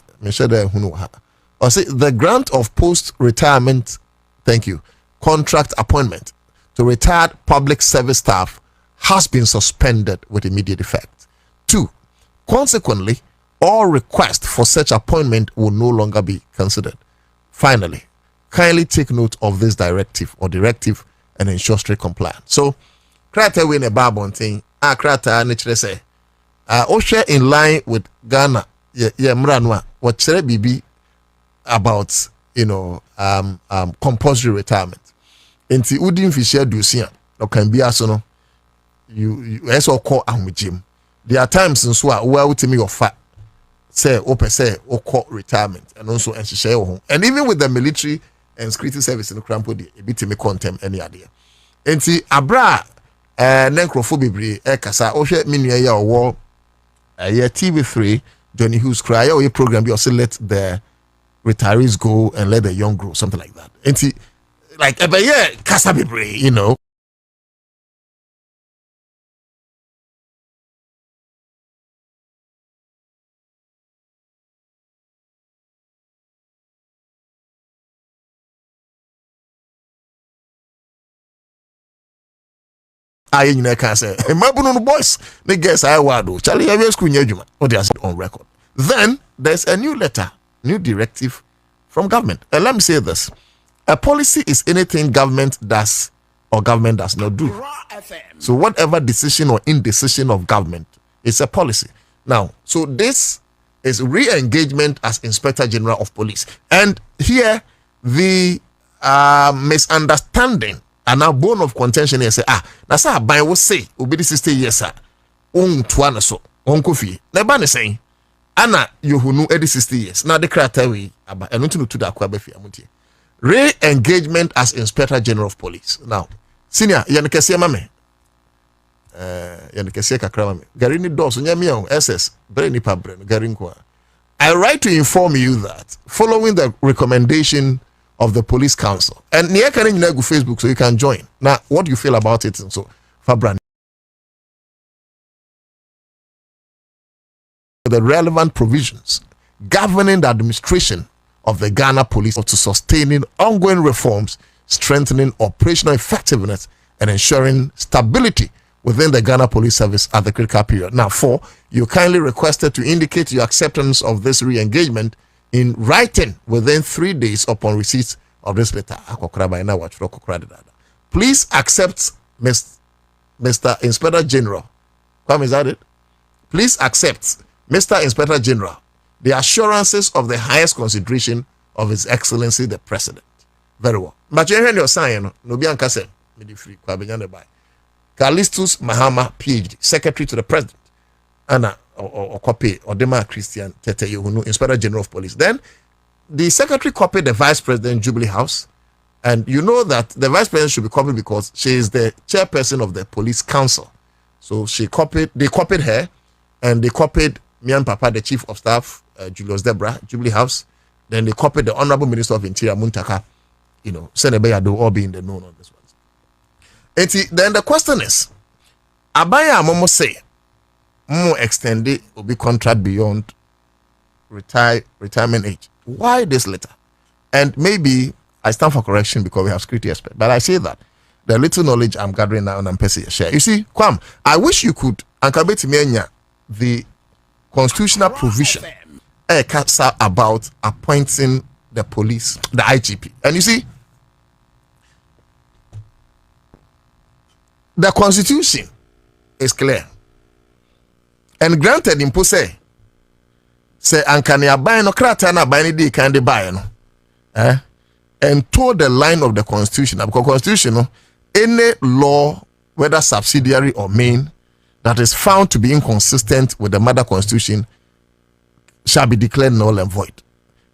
Or say the grant of post-retirement, thank you, contract appointment to retired public service staff has been suspended with immediate effect. 2. Consequently, all requests for such appointment will no longer be considered. Finally, kindly take note of this directive and ensure strict compliance. So, krata we ne babon thing, krata nature say, share in line with Ghana, mranwa, what bibi about, compulsory retirement. Inti udin fisher do see, no can be asono. You also call Jim. There are times in Swa where to me your fat say call retirement and also and share home. And even with the military and security service in the crampo a bit me contempt any idea. And see abra necrophobic kasa oshe minia ya war TV3 Johnny Hughes cry or program be also let the retirees go and let the young grow, something like that. And see like kasa bibre, I can say, my boys, the guess I wado. Charlie, I will school what they are on record. Then there's a new letter, new directive from government. And let me say this: a policy is anything government does or government does not do. So whatever decision or indecision of government is a policy. Now, so this is re-engagement as Inspector General of Police, and here the misunderstanding. And now bone of contention here say that's how I will say obi 60 years sir tuana so kofi leba ne saying ana yohunu 60 years now the criteria we aba eno to da kwa ba fi amuntie re-engagement as Inspector General of Police. Now senior yanekese mame yanekese kakra mame gari ni dos nyame o SS bere ni pa bere gari nko. I write to inform you that following the recommendation of the Police Council. And near can you go Facebook so you can join. Now, what do you feel about it? And so, Fabran, the relevant provisions governing the administration of the Ghana Police to sustaining ongoing reforms, strengthening operational effectiveness, and ensuring stability within the Ghana Police Service at the critical period. Now, 4, you kindly requested to indicate your acceptance of this re-engagement in writing within 3 days upon receipt of this letter. Please accept, Mr. Inspector General. Is that it? Please accept, Mr. Inspector General, the assurances of the highest consideration of His Excellency the President. Very well. But you hear your sign, no be ankase, me di free Kwabena ne bai. Callistus Mahama, PhD, Secretary to the President. Anna or copy or Dema Christian Tete Yohunu, Inspector General of Police. Then the secretary copied the Vice President Jubilee House, and you know that the Vice President should be copied because she is the chairperson of the Police Council. So they copied her, and they copied Mian Papa, the Chief of Staff, Julius Debra, Jubilee House. Then they copied the Honorable Minister of Interior Muntaka, Senebeya do all be in the known on this one. And then the question is, Abaya Momo say more extended will be contract beyond retirement age. Why this letter? And maybe I stand for correction because we have security experts, but I say that the little knowledge I'm gathering now and I'm passing a share. You see, Kwam, I wish you could the constitutional provision about appointing the police, the IGP. And you see, the constitution is clear. And granted in Pose, say ankani abai no krata na abai ni di kan de bai no. And toward the line of the constitution, because constitution, any law, whether subsidiary or main, that is found to be inconsistent with the mother constitution shall be declared null and void.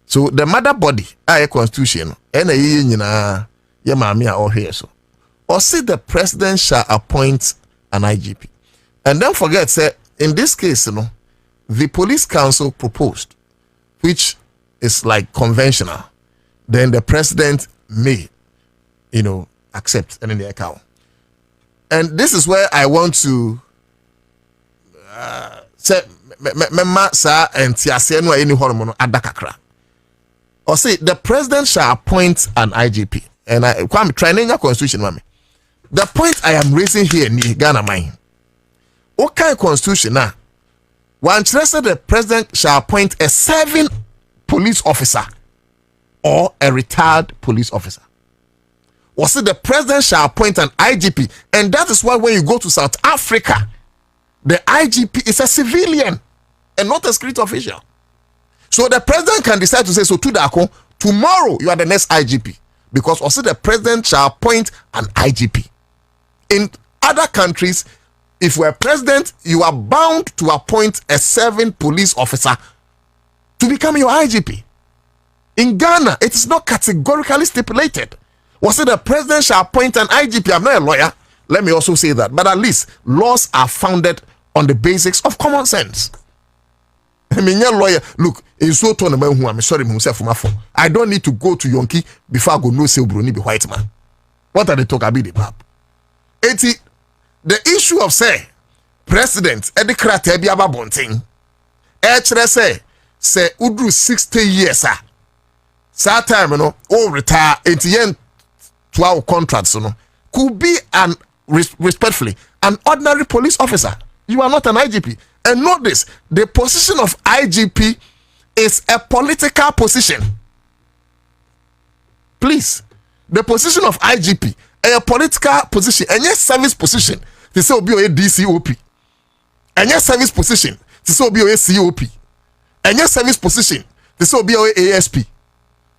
So the mother body, a constitution, any ye mamia or here so. Or say the president shall appoint an IGP. And don't forget, say, in this case, the Police Council proposed, which is like conventional, then the president may, accept and in the account. And this is where I want to say, or say the president shall appoint an IGP. And I'm trying to constitution, mommy. the point I am raising here ni Ghana mine. What kind of constitution now? One said the president shall appoint a serving police officer or a retired police officer. Or say the president shall appoint an IGP, and that is why when you go to South Africa, the IGP is a civilian and not a security official. So the president can decide to say, so tomorrow you are the next IGP, because also the president shall appoint an IGP. In other countries, if you are president, you are bound to appoint a serving police officer to become your IGP. In Ghana, it is not categorically stipulated. Was it the president shall appoint an IGP? I'm not a lawyer. Let me also say that. But at least laws are founded on the basics of common sense. I mean, your lawyer, look, it's so tournament who I'm sorry myself for my phone. I don't need to go to Yonki before I go no say Bruni be white man. What are they talking about the pap? The issue of say president Edikrate Biaba Bonting. Say udru 60 years sa time no all retire yen 12 contracts no could be an respectfully an ordinary police officer. You are not an IGP. And note this, the position of IGP is a political position. Please, the position of IGP a political position and yes service position to say obi a DCOP. And yes service position to say obi a COP. And yes service position to say obi a ASP.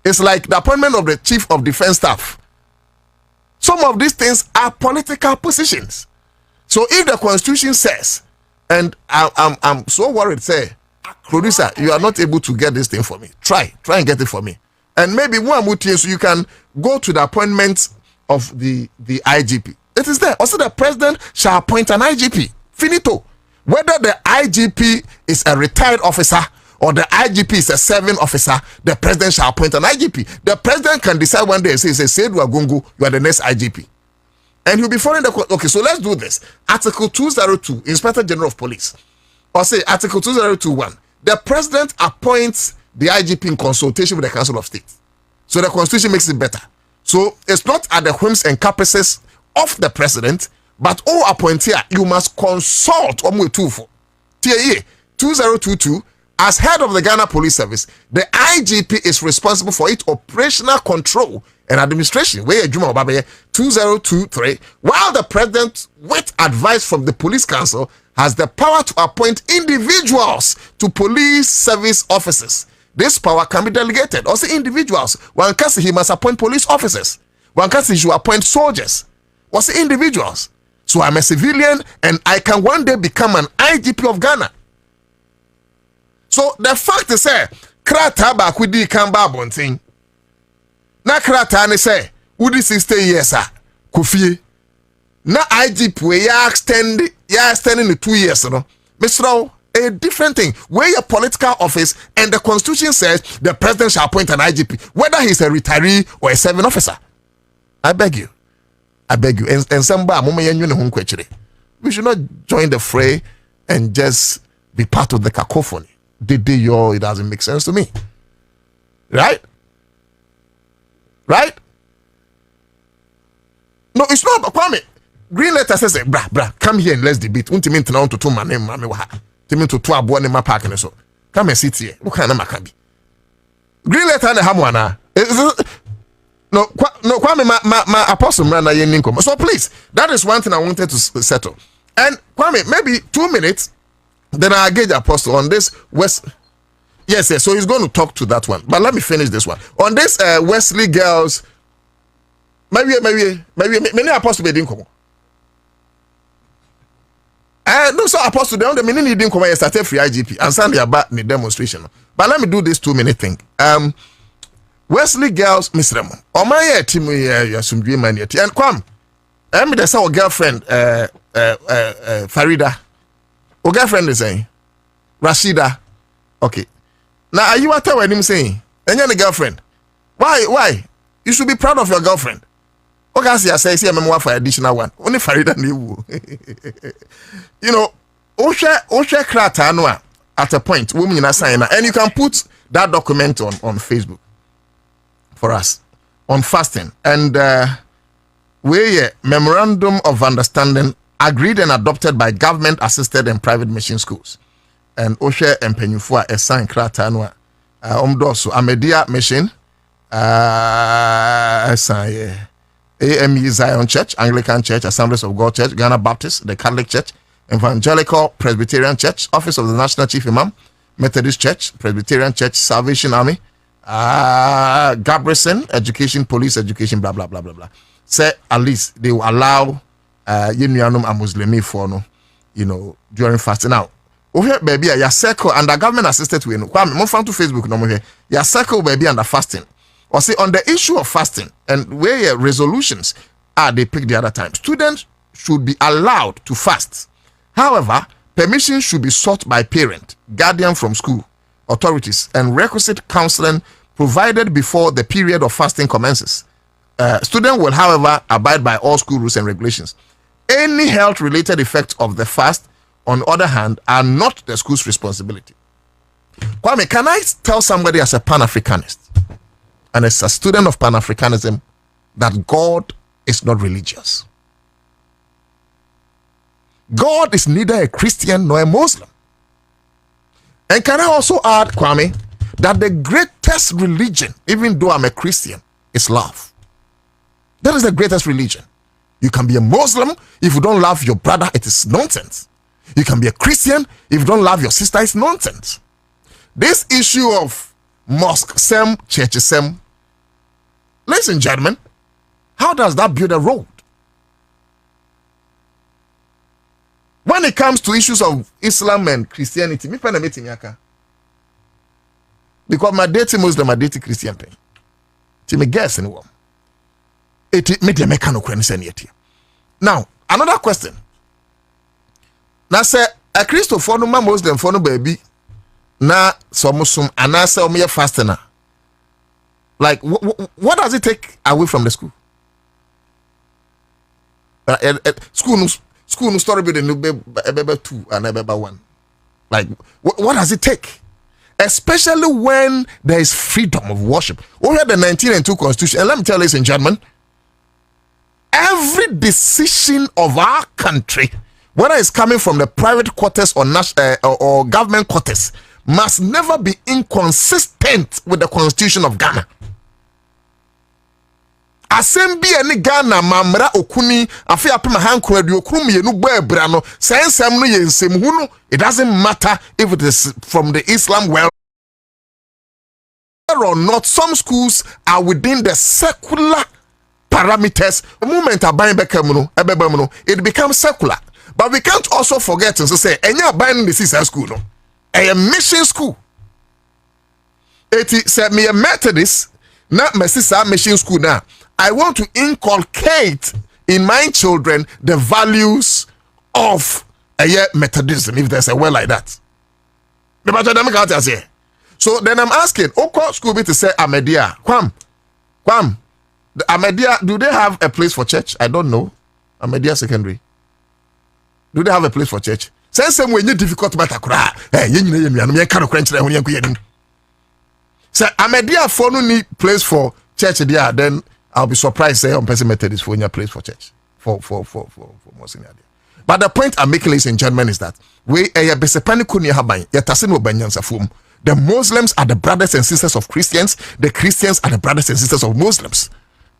It's like the appointment of the chief of defense staff. Some of these things are political positions. So if the constitution says, and I'm so worried, say, producer, you are not able to get this thing for me. Try and get it for me. And maybe one more thing, so you can go to the appointment of the IGP. It is there. Also, the president shall appoint an IGP. Finito. Whether the IGP is a retired officer or the IGP is a serving officer, the president shall appoint an IGP. The president can decide one day and say, Seydou Agongo, you are the next IGP. And he'll be following the... Okay, so let's do this. Article 202, Inspector General of Police. Or say Article 2021. The president appoints the IGP in consultation with the Council of State. So the Constitution makes it better. So it's not at the whims and caprices of the president, but all appointee, you must consult TAE 2022. As head of the Ghana Police Service, the IGP is responsible for its operational control and administration. 2023, while the president, with advice from the Police Council, has the power to appoint individuals to police service officers. This power can be delegated. Also, individuals. One case he must appoint police officers. One case he should appoint soldiers. Also, individuals. So I'm a civilian and I can one day become an IGP of Ghana. So the fact is, krata ba kudi kamba bonting. Na krata ne say, udi 60 years kufie. Na IGP we ya extending the 2 years no. Mr. A different thing. Where your political office and the Constitution says the president shall appoint an IGP, whether he's a retiree or a serving officer. I beg you. And somebody we should not join the fray and just be part of the cacophony. It doesn't make sense to me. Right? No, it's not. Kwame, Green Letter says, brah, come here and let's debate. Untimin to to my name, Timin to 2 aboa my park and so. Come and sit here. What kind of makabi? Green Letter and the Hamwana. No, Kwame, my apostle, man, so please, that is one thing I wanted to settle. And Kwame, maybe 2 minutes. Then I engage Apostle on this West. Yes. So he's going to talk to that one. But let me finish this one. On this Wesley girls. Maybe many Apostle didn't come. No, so Apostle the meaning he didn't come. I started free IGP and Sunday about the demonstration. But let me do this 2-minute thing. Wesley girls, Miss Remo. On my team, you some dream man yet. And come. I mean, there's our girlfriend, Farida. Your girlfriend is saying Rashida. Okay. Now are you what him saying? And you're the girlfriend. Why? You should be proud of your girlfriend. Okay, say I'm for additional one. Only Farida you. You know, Osha Krata Noa at a point, women in a sign, and you can put that document on Facebook for us on fasting. And where memorandum of understanding agreed and adopted by government assisted and private mission schools. And Oshe and Penyufua Esan Kratanwa Omdoso Amedia Mission AME Zion Church, Anglican Church, Assemblies of God Church, Ghana Baptist, the Catholic Church, Evangelical Presbyterian Church, Office of the National Chief Imam, Methodist Church, Presbyterian Church, Salvation Army, Gabrison, Education, Police Education, blah blah blah blah blah. Say at least they will allow Yenuanum and Muslimi for no, during fasting. Now, over baby, your circle under government assisted with Kwame, move on to Facebook no more. Your circle baby under fasting. Or say on the issue of fasting and where resolutions are they pick the other time. Students should be allowed to fast. However, permission should be sought by parent, guardian from school, authorities, and requisite counseling provided before the period of fasting commences. Student will, however, abide by all school rules and regulations. Any health-related effects of the fast, on the other hand, are not the school's responsibility. Kwame, can I tell somebody as a Pan-Africanist and as a student of Pan-Africanism that God is not religious? God is neither a Christian nor a Muslim. And can I also add, Kwame, that the greatest religion, even though I'm a Christian, is love. That is the greatest religion. You can be a Muslim if you don't love your brother, it is nonsense. You can be a Christian if you don't love your sister, it's nonsense. This issue of mosque, same, church, same. Listen, gentlemen, how does that build a road? When it comes to issues of Islam and Christianity, me pen a meeting yaka. Because my dating Muslim, my dating Christian thing. To me guess anyone. It made the mechanical. Now, another question. Now say a Christo for no Muslim for no baby. Na so Muslim and I say me fasting. Like what does it take away from the school? School no story building no be 2 and be 1. Like what does it take? Especially when there is freedom of worship. We had the 1902 Constitution, and let me tell you, ladies and gentlemen, every decision of our country, whether it's coming from the private quarters or government quarters, must never be inconsistent with the Constitution of Ghana. Assembly any Ghana mamra okuni afi apema hanko adu okunu ye no gbabra no sensem no ye nsem hu no. It doesn't matter if it is from the Islam world or not. Some schools are within the secular parameters. The moment aban bekam no it becomes secular. But we can't also forget to say enya aban this is a school no a mission school. It said me a Methodist not my sister mission school now. I want to inculcate in my children the values of Methodism, if there's a word like that. So then I'm asking, school to say Amedia, Kwam, the Amedia, do they have a place for church? I don't know. Amedia Secondary. Do they have a place for church? Say some way you difficult matter. Say Amedia for no need place for church there, then I'll be surprised say on person Methodist for your place for church for more senior. But the point I'm making, ladies and gentlemen, is that the Muslims are the brothers and sisters of Christians, the Christians are the brothers and sisters of Muslims.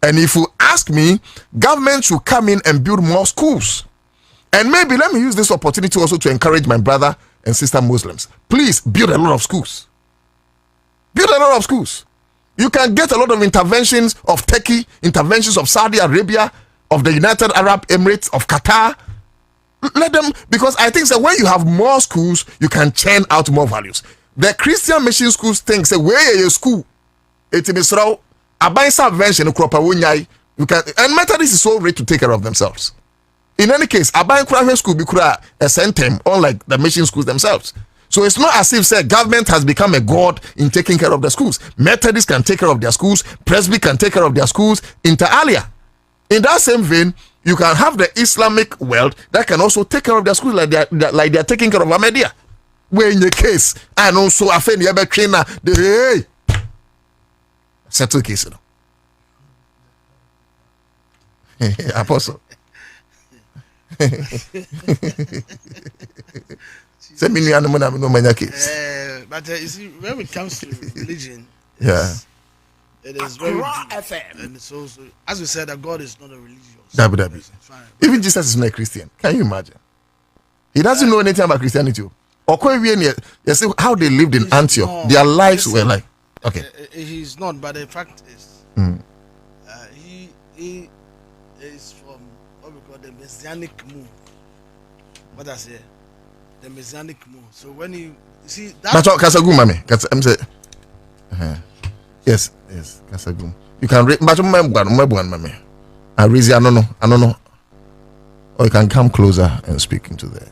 And if you ask me, government should come in and build more schools. And maybe let me use this opportunity also to encourage my brother and sister Muslims. Please build a lot of schools. Build a lot of schools. You can get a lot of interventions of Turkey, interventions of Saudi Arabia, of the United Arab Emirates, of Qatar. Let them, because I think that when you have more schools, you can churn out more values. The Christian mission schools think, say, where your school? It is so, a subvention, you can, and Methodist is so ready to take care of themselves. In any case, a private school be a centem, unlike the mission schools themselves. So it's not as if say government has become a god in taking care of the schools. Methodists can take care of their schools. Presby can take care of their schools. Inter alia. In that same vein, you can have the Islamic world that can also take care of their schools like they're taking care of Ahmadiyya. Where in your case, and also I find you trainer the settle case. Apostle. Say me no manya case. But you see, when it comes to religion, yeah, it is very deep. And so as we said, that God is not a religious. Dabi. Even Jesus is not a Christian. Can you imagine? He doesn't know anything about Christianity. Or you see how they lived in Antioch. Their lives were like, okay. He's not, but the fact is, he is from what we call the Messianic move. What I say, the Messianic move. So when you see that, Kasagum, mami. I'm saying, yes, Kasagum. You can read, but mami. I don't know. Or you can come closer and speak into there.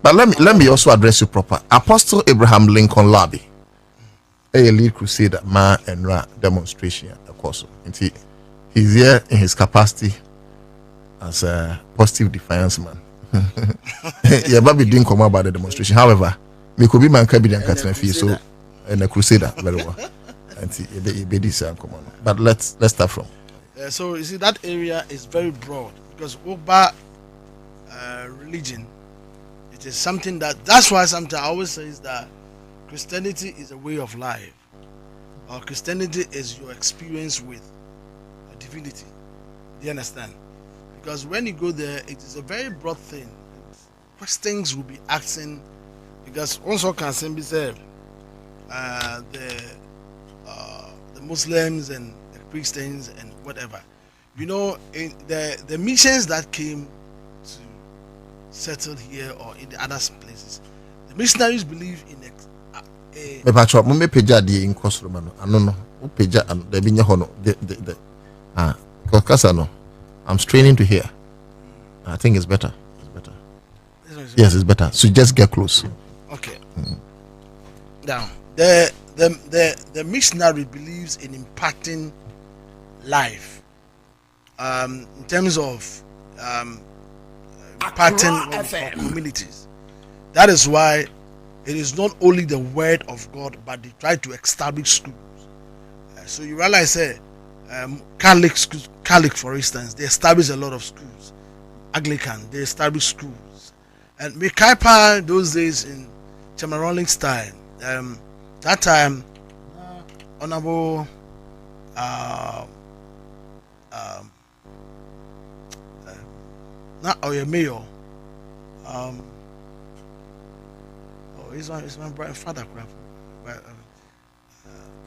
But let me also address you proper. Apostle Abraham Lincoln Labi, a lead crusader, ma and ra demonstration, of course. He's here in his capacity as a positive defiance man. Yeah, but we didn't come about the demonstration. However, me could be man can be the so and a crusader very well. But let's start from. So you see that area is very broad because over religion. It is something that's why sometimes I always say is that Christianity is a way of life, or Christianity is your experience with a divinity. Do you understand? Because when you go there, it is a very broad thing. Questions will be asking, because also can be said the Muslims and the Christians and whatever. You know, in the missions that came settled here or in the other places, the missionaries believe in I'm straining to hear. I think it's better. Yes, it's better. So just get close. Okay. Now the missionary believes in impacting life in terms of impacting communities. That is why it is not only the word of God, but they try to establish schools. So you realize, Catholic, for instance, they establish a lot of schools. Anglican, they establish schools. And Mikaipa, those days in Chamaroling's time, that time, Honorable not your mayor. He's my father.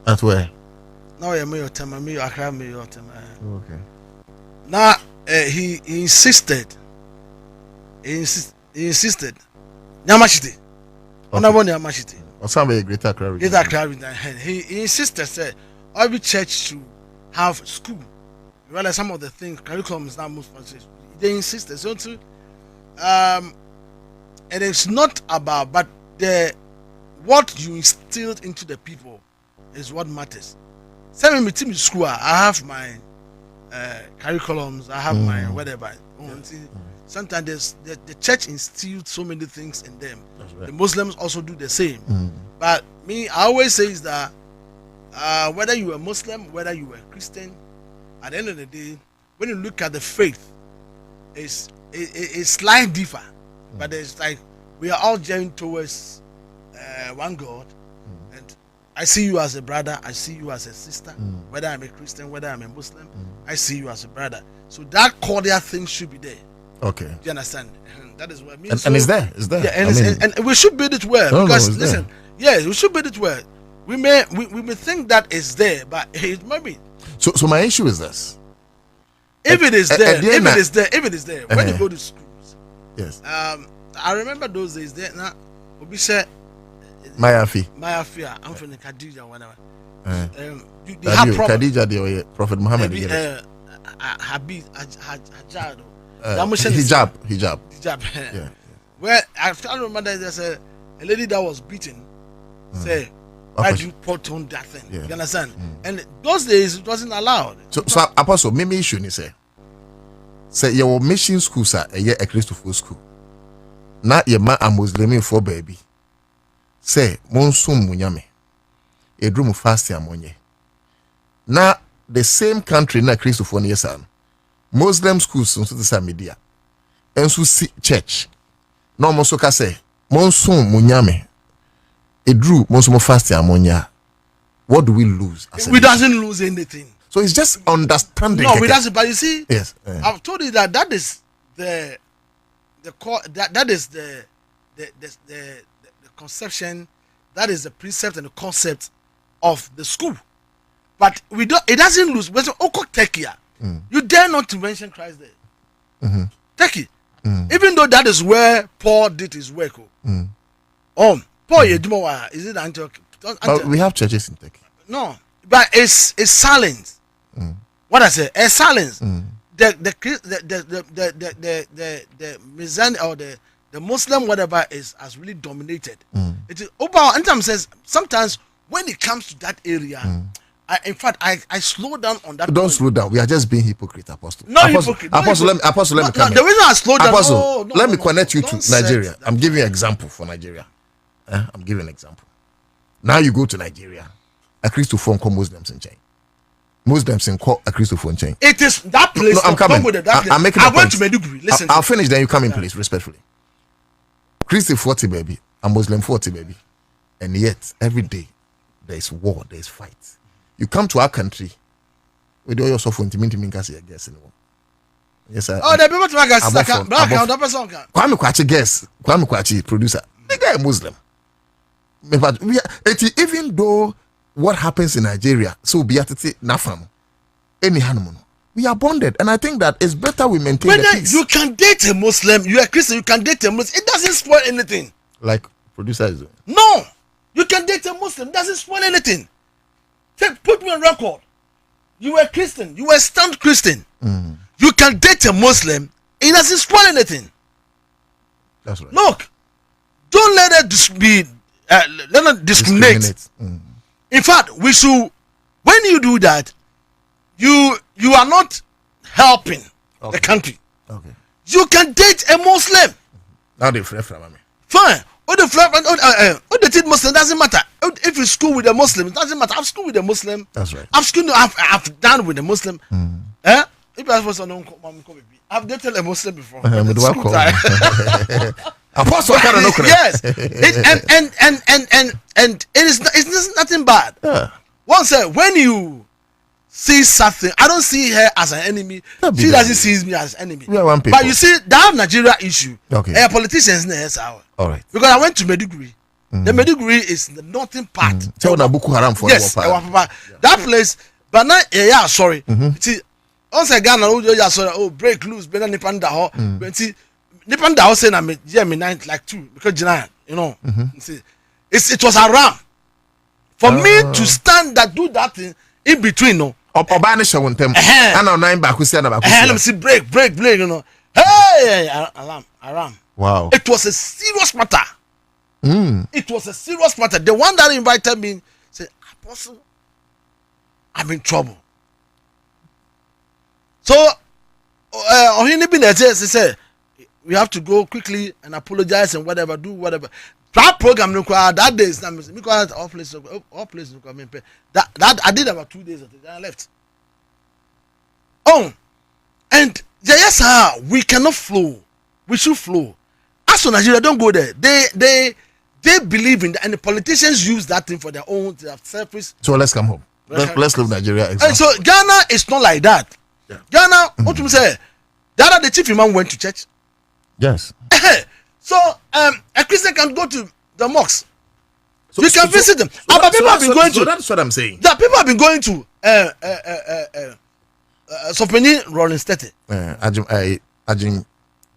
At where? Now your mayor, Tema mayor, Accra mayor, Tema. Okay. Now he insisted. He insisted. Nyamashite. Honorable Nyamashite. Or somebody greater Accra. Greater Accra. He insisted, said every church should have school. You realize some of the things curriculum is not most fancy. They insisted. So too, it is not about, but what you instilled into the people is what matters. Same with me school. I have my curriculums. I have my whatever. Sometimes the church instilled so many things in them. Right. The Muslims also do the same. But me, I always say is that whether you are Muslim, whether you are Christian, at the end of the day, when you look at the faith, it's slight differ, but it's like we are all joined towards one God, and I see you as a brother, I see you as a sister, whether I'm a Christian, whether I'm a Muslim, I see you as a brother. So that cordial thing should be there. Okay. Do you understand? That is what I mean. And it's there. Yeah, and we should build it well because listen, yes, we should build it well. We may think that it's there, but it might be. So my issue is this. If it is there, when you go to schools, yes. I remember those days. There now, we said Mayafi. I'm from the Khadija, whatever. They have Khadija, the Prophet Muhammad. Habib, Hajjado. Hijab. Yeah. Well, I remember there's a lady that was beaten. Say, why do you put on that thing? Yeah. You understand? And those days it wasn't allowed. So Apostle, maybe issue ni say your mission school sir, a Christopher school. Na ye ma a Muslim for baby. Say monsum munyame. A drum fast amonye. Na the same country na Christopher Nielsen. Muslim schools so the same media. And so see church. No mo so ka say monson munyame. E drew monso mo fast amonya. What do we lose? We doesn't lose anything. So it's just understanding. No, we doesn't. But you see, yes, I've told you that is the core. That is the conception. That is the precept and the concept of the school. But we don't. It doesn't lose. But Turkey, you dare not to mention Christ there. Turkey, even though that is where Paul did his work. Paul, is it Antioch? But we have churches in Turkey. No, but it's silent. What I say, a silence. The Mizan or the Muslim whatever has really dominated. It is Oba says sometimes when it comes to that area, I slow down on that. Don't slow down. We are just being hypocrite, Apostle. No hypocrite. Apostle, let me come. The reason I slow down. Apostle, let me connect you to Nigeria. I'm giving an example for Nigeria. I'm giving an example. Now you go to Nigeria, a Christopher call Muslims in chain. Muslims in call a Christopher in chain. It is that place. No, I'm coming. I'm making. I went to Meduguri. Listen. I'll finish. Then you come in, please, respectfully. Christy 40 baby, a Muslim 40 baby, and yet every day there is war, there is fight. You come to our country, we do your software to guess anymore. Yes, sir. Oh, the people to my guess. Kwame Kwachi guess. Kwame Kwachi producer. The guy Muslim. But even though what happens in Nigeria, so be at Nafam, any Hanuman, we are bonded, and I think that it's better we maintain the peace. You can date a Muslim, you are a Christian, you can date a Muslim, it doesn't spoil anything. Like producer is doing. No, you can date a Muslim, it doesn't spoil anything. Put me on record. You were Christian, you were stand Christian. You can date a Muslim, it doesn't spoil anything. That's right. Look, don't let it be. Let not discriminate. In fact, we should. When you do that, you are not helping the country. Okay. You can date a Muslim. Now they flip from me. Fine. Or the flip the date Muslim doesn't matter. If you school with a Muslim, it doesn't matter. I've schooled with a Muslim. That's right. I've done with a Muslim. If I was I've dated a Muslim before. Apostle, yes, and it's nothing bad. Once when you see something, I don't see her as an enemy. She doesn't see me as an enemy. We are one people. But you see, that Nigeria issue. Okay. Politicians near our. All right. Because I went to Meduguri. The Meduguri is the northern part. Tell Boko Haram for yes, that place. But now, yeah, sorry. See, once I got oh, break loose, better nipanda ho. See. Nipanda was saying I'm a 9 like 2 because you know, see, it was a ram for me to stand do that thing in between. No, Obanisha won't tell me. I know 9 back. We see another. Let me see break. You know, hey, alarm. Wow, it was a serious matter. It was a serious matter. The one that invited me said, Apostle, I'm in trouble. So, he said, we have to go quickly and apologize and whatever, do whatever. That program that day is because all places that I did about 2 days of it, then I left. Oh, and yes, sir, we cannot flow. We should flow. As for Nigeria, don't go there. They believe in that, and the politicians use that thing for their own selfish. So let's come home. Let's leave Nigeria. And so Ghana is not like that. Yeah. Ghana, what you say? That the chief imam went to church. Yes. So a Christian can go to the mosque. So, you can visit them. But people have been going to. That's what I'm saying. That people have been going to Sopeni Rolling State.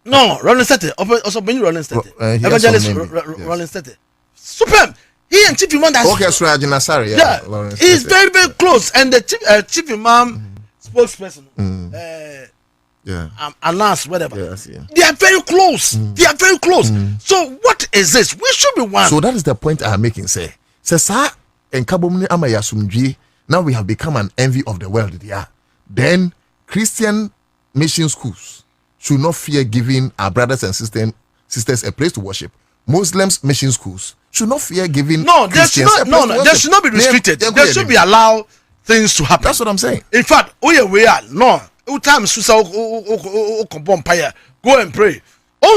No, Rolling State. Sopeni Rolling State. Evangelist Rolling State. Superb. He and Chief Imam. Okay, so Ajinasari. Yeah. He's very, very close. And the Chief Imam spokesperson. Anas, whatever. Yes, yeah. They are very close. They are very close. So what is this? We should be one. So that is the point I'm making. Say sir, and Kabomni Amayasumji. Now we have become an envy of the world. Yeah. Then Christian mission schools should not fear giving our brothers and sisters a place to worship. Muslims mission schools should not fear giving. No, they should not. They should not be restricted. They should be allowed. things to happen. That's what I'm saying. In fact, we are no. Time Susa go and pray.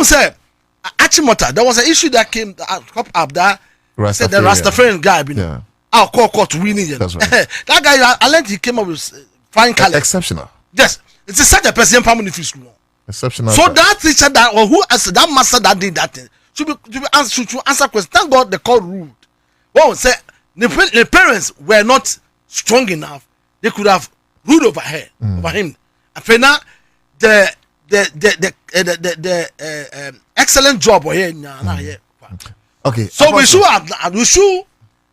Say Achimota, there was an issue that came up that said the Rastafarian guy been our court winning. That's right. That guy, I learned he came up with fine color. Exceptional. Yes, it's such a person permanent school. Exceptional. So that teacher that or who answered that master that did that thing should answer questions. Thank God the court ruled. Well, say the parents were not strong enough. They could have ruled over him. And now the excellent job here. Okay. So we should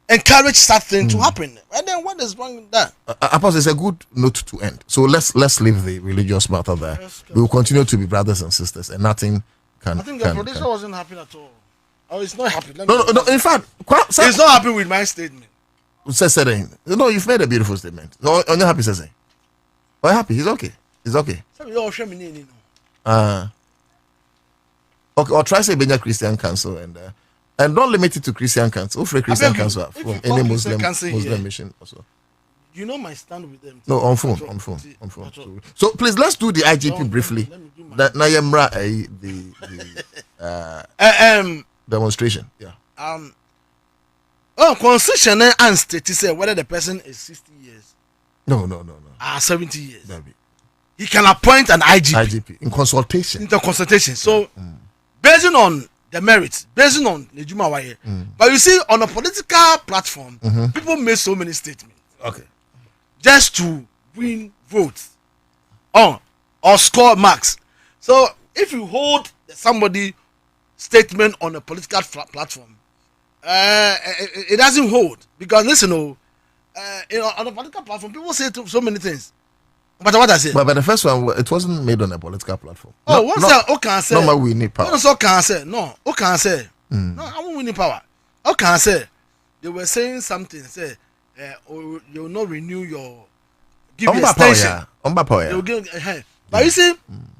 encourage that thing to happen. And then what is wrong with that? Apostle, it's a good note to end. So let's leave the religious matter there. We will continue to be brothers and sisters, and nothing can. I think the producer wasn't happy at all. Oh, it's not happy. No. In fact, he's not happy with my statement. No, you've made a beautiful statement. On your happy, says Are happy? He's okay. He's okay. Okay, or try say Benya Christian Council and don't limit it to Christian Council. For Christian Council from any Muslim mission also. You know my stand with them. No, on phone. So please let's do the IGP briefly. That Nayemra the demonstration. Yeah. Constitution and state say whether the person is 60 years. No. 70 years. He can appoint an IGP in consultation. So based on the merits, based on the Jumawaye. But you see, on a political platform, people make so many statements. Okay. Just to win votes or score marks. So if you hold somebody statement on a political platform, it doesn't hold. Because listen, on a political platform, people say so many things. But what I say? But the first one, it wasn't made on a political platform. Oh, what's that? Okay, I say. No, we need power. No, okay, I say. No, okay, I say. No, I won't win power. Okay, I say. They were saying something. Say, you will not renew your give you extension. Power. But you see,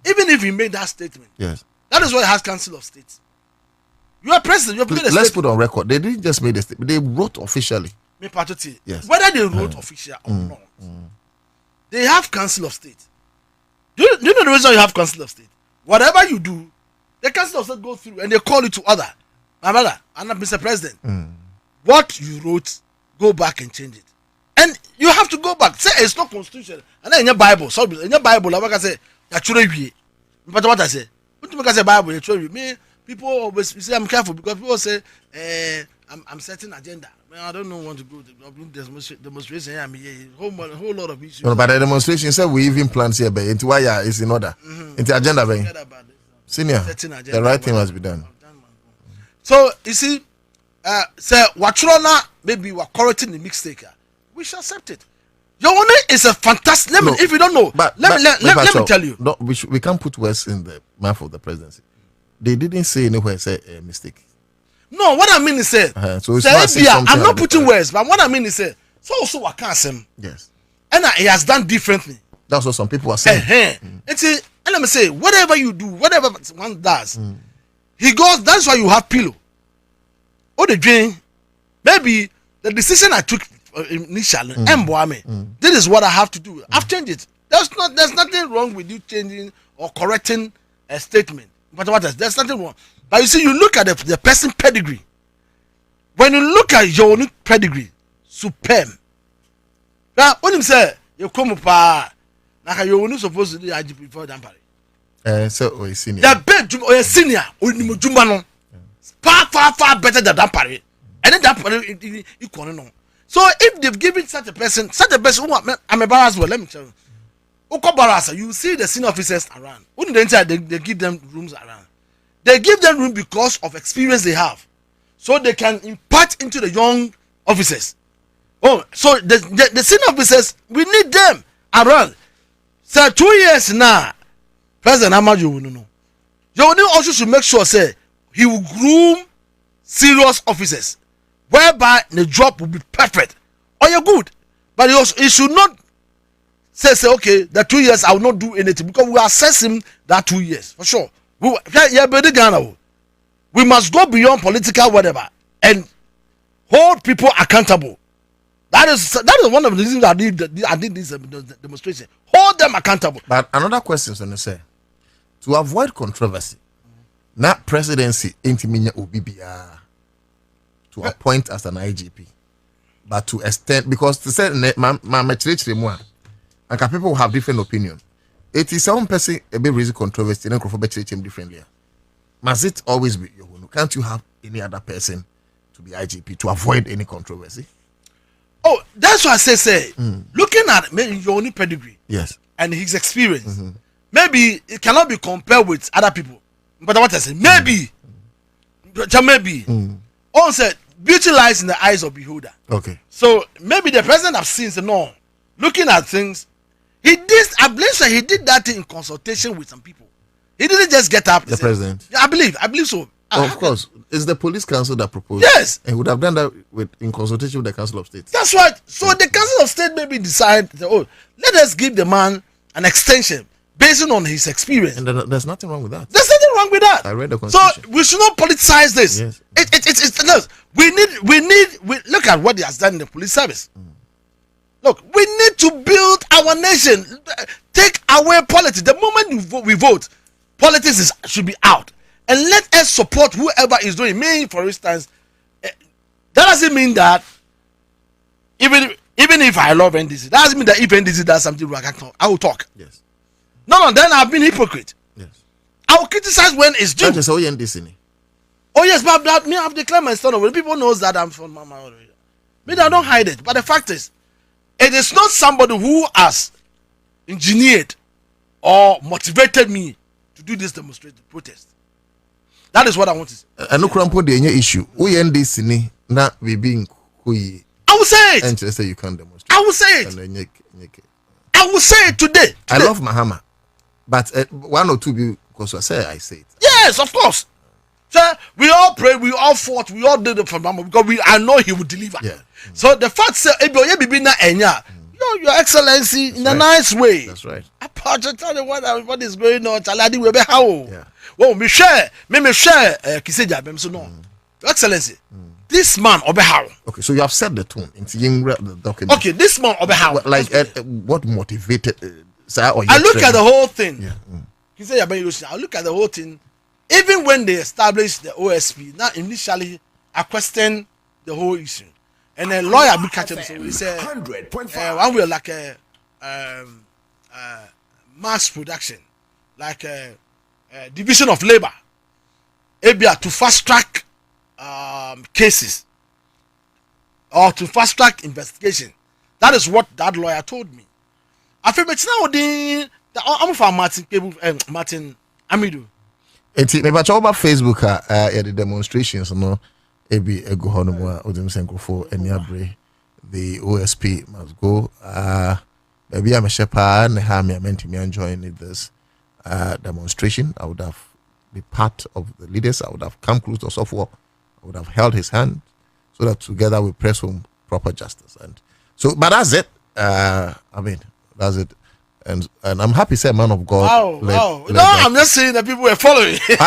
even if you made that statement, yes, that is why it has Council of State. You are president. You have made a statement. Let's put on record. They didn't just make a statement. They wrote officially. Yes. Whether they wrote official or not. They have Council of State. Do you know the reason you have Council of State? Whatever you do, the Council of State goes through and they call it to order. My brother, and Mr. President, what you wrote, go back and change it. And you have to go back. Say it's not constitution. And then in your Bible, in your Bible, like I say, but what I say, what you say Bible, me, people always say I'm careful because people say, I'm setting agenda. I don't know want to go to demonstration. I mean, a whole lot of issues. No, but the demonstration said we even plan here, but into why is in order. Into agenda, senior. The right thing must be done. So you see, say Watrona maybe we're correcting the mistake. We shall accept it. Your honor is a fantastic. If you don't know, let me tell you. No, we can't put words in the mouth of the presidency. They didn't say anywhere say a mistake. No, what I mean is I'm not putting words, but what I mean is so also I can't say. Yes. And he has done differently. That's what some people are saying. And let me say, whatever you do, whatever one does, he goes. That's why you have pillow. Or the dream, maybe the decision I took initially, this is what I have to do. I've changed it. There's nothing wrong with you changing or correcting a statement. But what else? There's nothing wrong. But you see, you look at the person pedigree. When you look at your own pedigree, superb. Now, when you say you come up, now you're only supposed to do IGP before Dampari. So we senior. The bed or a senior or Jumbano, far better than Dampari, and then Dampari equal no. So if they've given such a person, I'm embarrassed. Well, let me tell you. Okobarasa, you see the senior officers around. When they give them rooms around. They give them room because of experience they have. So they can impart into the young officers. Oh, so the senior officers, we need them around. So 2 years now, President Amaju will know. You also should make sure, say, he will groom serious officers, whereby the job will be perfect. Or you're good. But he should not say, okay, the 2 years I will not do anything because we assess him that 2 years, for sure. We must go beyond political whatever and hold people accountable. That is one of the reasons I did this demonstration. Hold them accountable. But another question, so say, to avoid controversy, not presidency intimate Obibia to appoint as an IGP, but to extend, because to say my church and people have different opinion. It is some person a bit raising controversy and church differently. Must it always be your own? Can't you have any other person to be IGP to avoid any controversy? Oh, that's why I say, looking at maybe your own pedigree, yes, and his experience, maybe it cannot be compared with other people. But what I say, maybe, all said, beauty lies in the eyes of beholder. Okay. So maybe the president have seen, no, looking at things, he did. I believe so. He did that in consultation with some people. He didn't just get up. The president. I believe so. Of course, it's the police council that proposed. Yes, and would have done that in consultation with the Council of State. That's right. So the Council of State maybe decide, let us give the man an extension based on his experience. And there's nothing wrong with that. There's nothing wrong with that. I read the constitution. So we should not politicize this. Yes. It's we look at what he has done in the police service. Look, we need to build our nation. Take away politics. The moment we vote, politics should be out. And let us support whoever is doing. Me, for instance, that doesn't mean that even if I love NDC, that doesn't mean that if NDC does something wrong, I will talk. Yes. No, then I've been hypocrite. Yes. I will criticize when it's due. Just NDC. Oh yes, but me, I've declared my stand over. People knows that I'm from Mama. Me, I don't hide it. But the fact is, it is not somebody who has engineered or motivated me to do this demonstration protest. That is what I want to say. And no crampo the issue. We NDC ni na we being kui. I will say it. And just say you can't demonstrate. I will say it. I will say it today. I love Mahama, but one or two because I say it. Yes, of course. Sir, we all prayed, we all fought, we all did it for Mama because I know he would deliver. Yeah. So the fact say, Your Excellency, in a nice way. That's right. I tell you what is going on. Yeah. Well, me share, Kiseja, so no. Your Excellency, this man Obehow. Okay, so you have set the tone into the document. Okay, this man Obehow. Like what motivated? I look at the whole thing. Yeah. I look at the whole thing. Even when they established the OSP, now initially I questioned the whole issue, and a lawyer be catching me. So he said, "One will like a mass production, like a division of labor, maybe to fast track cases or to fast track investigation." That is what that lawyer told me. I feel it's now I'm from Martin Amidu. Enti me ba cha over Facebook the demonstrations no ebi ego hono mu a odem senkofo eni abre the OSP must go maybe I'm a shepherd and ha me mentimi enjoying this demonstration. I would have been part of the leaders. I would have come close to Sofo. I would have held his hand so that together we press home proper justice. And so but that's it. I mean that's it. And I'm happy, say, man of God. Wow. I'm just saying that people were following. Yeah,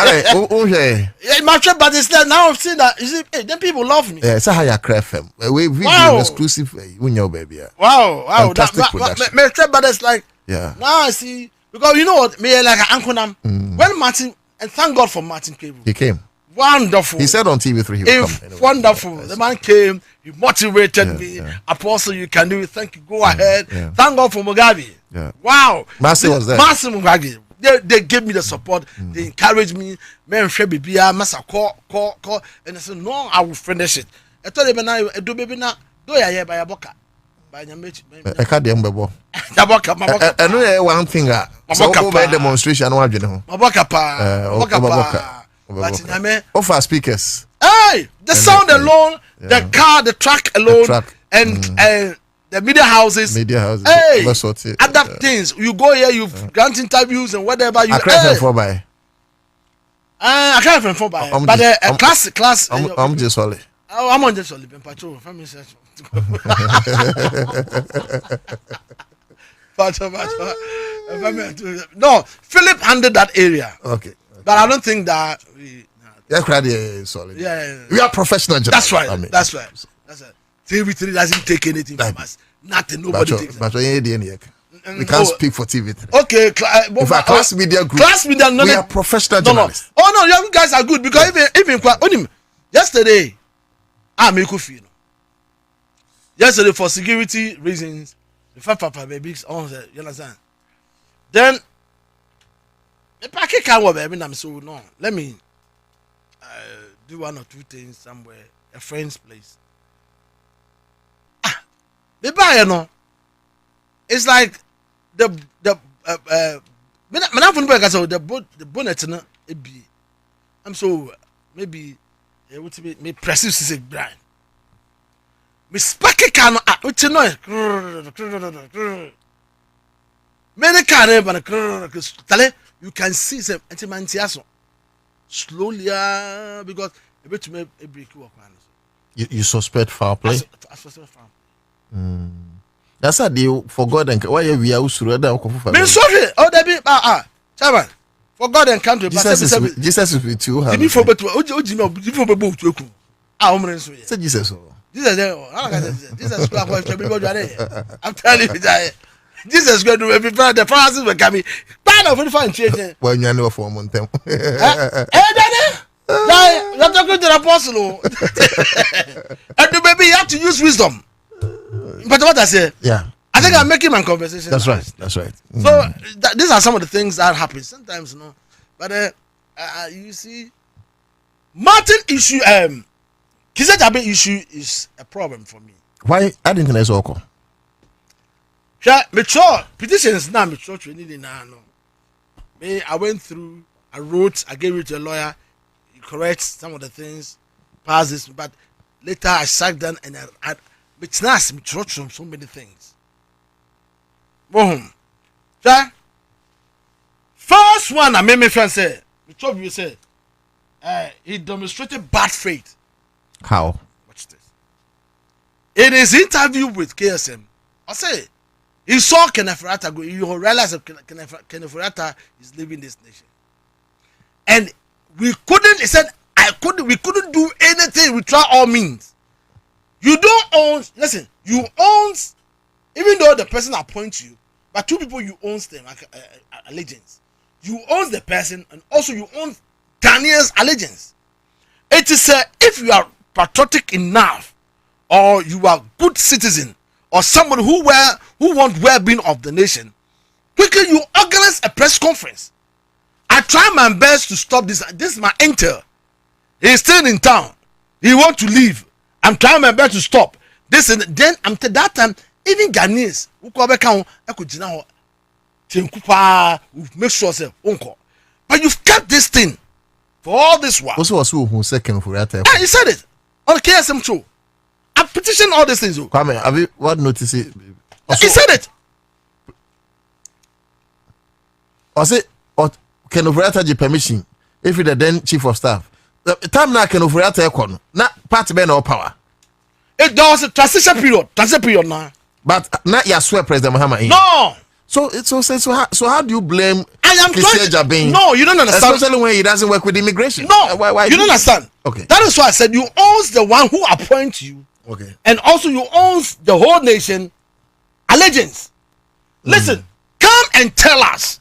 but it's that now I'm seeing that. You see, then people love me. Yeah, it's a higher Accra100.5FM. We video exclusive. Baby. Wow. Fantastic production. But it's like, yeah. Now I see because you know what, me like an uncle nam. When Martin, and thank God for Martin Cable. He came. Wonderful. He said on TV3 he would come. Anyway. Wonderful. The man came. He motivated me. Yeah. Apostle, you can do it. Thank you. Go ahead. Yeah. Thank God for Mugabe. Yeah. Wow. Mercy was there. Mercy Mugabe. They gave me the support. They encouraged me. Man, Bibia, Massa, call. And I said, no, I will finish it. I told him, I do baby now. Do ya by a boca. By your mate. I can't remember. Maboka. I know one thing. So over demonstration, I know. Maboka. Offer speakers. Hey, the sound alone, the car, the track alone, and the media houses. Hey, other things. You go here, you grant interviews and whatever. You Accra100.5FM. I can't remember by. But a class. I'm just solid. I'm on just solid. Patrol. No, Philip handled that area. Okay. But I don't think that we. Yeah, solid. Yeah. We are professional. That's right. That's right. TV3 doesn't take anything from us. Nothing. Nobody takes it. But we can't speak for TV3. Okay. In fact, class media group. We are professional journalists. No. Oh no, you guys are good because even yesterday, I'm Ekufino. Yesterday for security reasons, the Papa babies on the you understand. Then the packet can't work, baby. I'm so no. Let me do one or two things somewhere, a friend's place. The buyer no. It's like the bonnet no be. I'm so maybe it would be me precious brand. Me spacky can which no. Many can but you can see some antimantiaso slowly because a bit to me a break work. You suspect foul play? I suspect foul play. That's how they forgot and why we are used to me sorry. Oh, they be chairman. For God and country. Jesus is with you. Did you forget to you? Say Jesus. Jesus, I'm telling you that Jesus is going to be the Francis will come in. Part of fine change. Well, you know for one time. Hey, Daddy, you're talking to the apostle. And the baby, you have to use wisdom. But what I say, yeah, I think I'm making my conversation. That's right. That's right. So these are some of the things that happen sometimes, you know. But you see, Martin issue, Kizajabe issue is a problem for me. Why? I didn't think that's all. Yeah, mature petitions now mature training now. Me, I went through, I wrote, I gave it to a lawyer. He corrects some of the things, pass this, but later I sat down and I it's nice, mature so many things. Boom. Yeah. First one, I made my friend say, mature you say, he demonstrated bad faith. How? Watch this. In his interview with KSM, I say, he saw Kenneth Furata go. You realize that Kenneth Furata is leaving this nation, and we couldn't. He said, we couldn't do anything. We try all means. You don't own. Listen, you own. Even though the person appoints you, but two people you own them allegiance. You own the person, and also you own Ghanaian's allegiance. It is if you are patriotic enough, or you are good citizen, or somebody who want well-being of the nation, quickly you organize a press conference. I try my best to stop this. This is my intel. He's still in town. He want to leave. I'm trying my best to stop this. And then I'm to that time even Ghanaians who come back home, I could make sure say uncle. But you've kept this thing for all this while. Also, who second for that? Yeah, he said it on the KSM show. I petitioned all these things. Kwame, have you what notice it? Also, he said it. Was it or can override the permission if the then chief of staff? The time now can override the not part of no power. It was a transition period now. But not your swear President Muhammad. No. So how do you blame? I am trying. No, you don't understand. Especially when he doesn't work with immigration. No, why you don't understand. Okay, that is why I said you owns the one who appoints you. Okay, and also you owns the whole nation allegiance. Listen, come and tell us.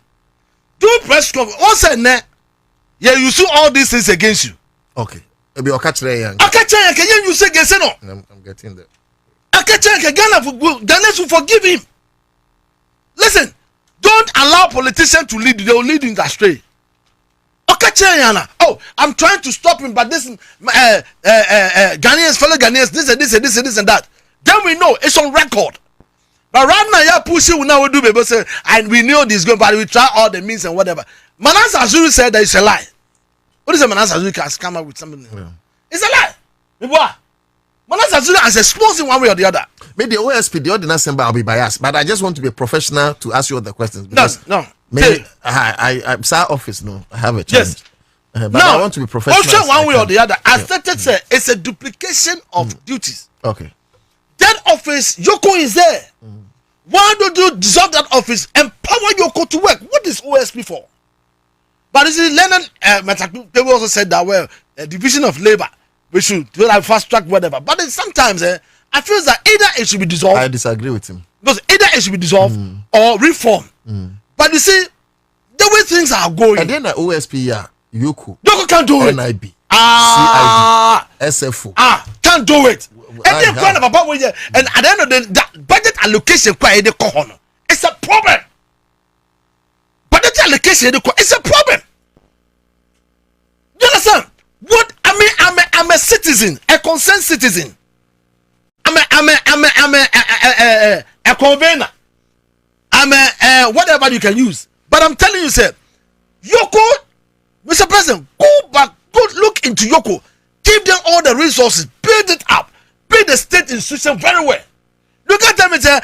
Do press conference. What's that? Yeah, you see all these things against you. Okay, maybe I'll catch that. Can you say against no? I'm getting that. Ghana will forgive him. Listen, don't allow politicians to lead. They will lead you astray. Oh, I'm trying to stop him, but this Ghanaians, fellow Ghanaians, this and that. Then we know it's on record. But right now, you're pushing. Now we do people say, and we know this going, but we try all the means and whatever. Manasa Azuri said that it's a lie. What is a Manasa Azuri has come up with something? Yeah. It's a lie. Manasa Azuri has exposed in one way or the other. Maybe the OSP, the ordinance member, I'll be biased, but I just want to be a professional to ask you all the questions. No. Maybe I'm sir office. No, I have a chance. Yes. But I want to be professional. Also, one way or the other, I started say it's a duplication of duties. Okay. That office, Yoko is there. Why don't you dissolve that office, empower Yoko to work? What is OSP for? But you see, Lennon, they also said that, well, a division of labor, we should do like fast track, whatever. But then sometimes, I feel that either it should be dissolved. I disagree with him. Because either it should be dissolved or reformed. But you see, the way things are going. And then the OSP, Yoko can't do it. NIB, CID, SFO. Can't do it. And then kind of about and at the end of the budget allocation, it's a problem. Budget allocation, it's a problem. You understand? What I mean, I'm a citizen, a concerned citizen. I'm a convener. I'm a whatever you can use. But I'm telling you, sir, Yoko, Mr. President, go back, go look into Yoko, give them all the resources, build it up, build the state institution very well. Look at them and say,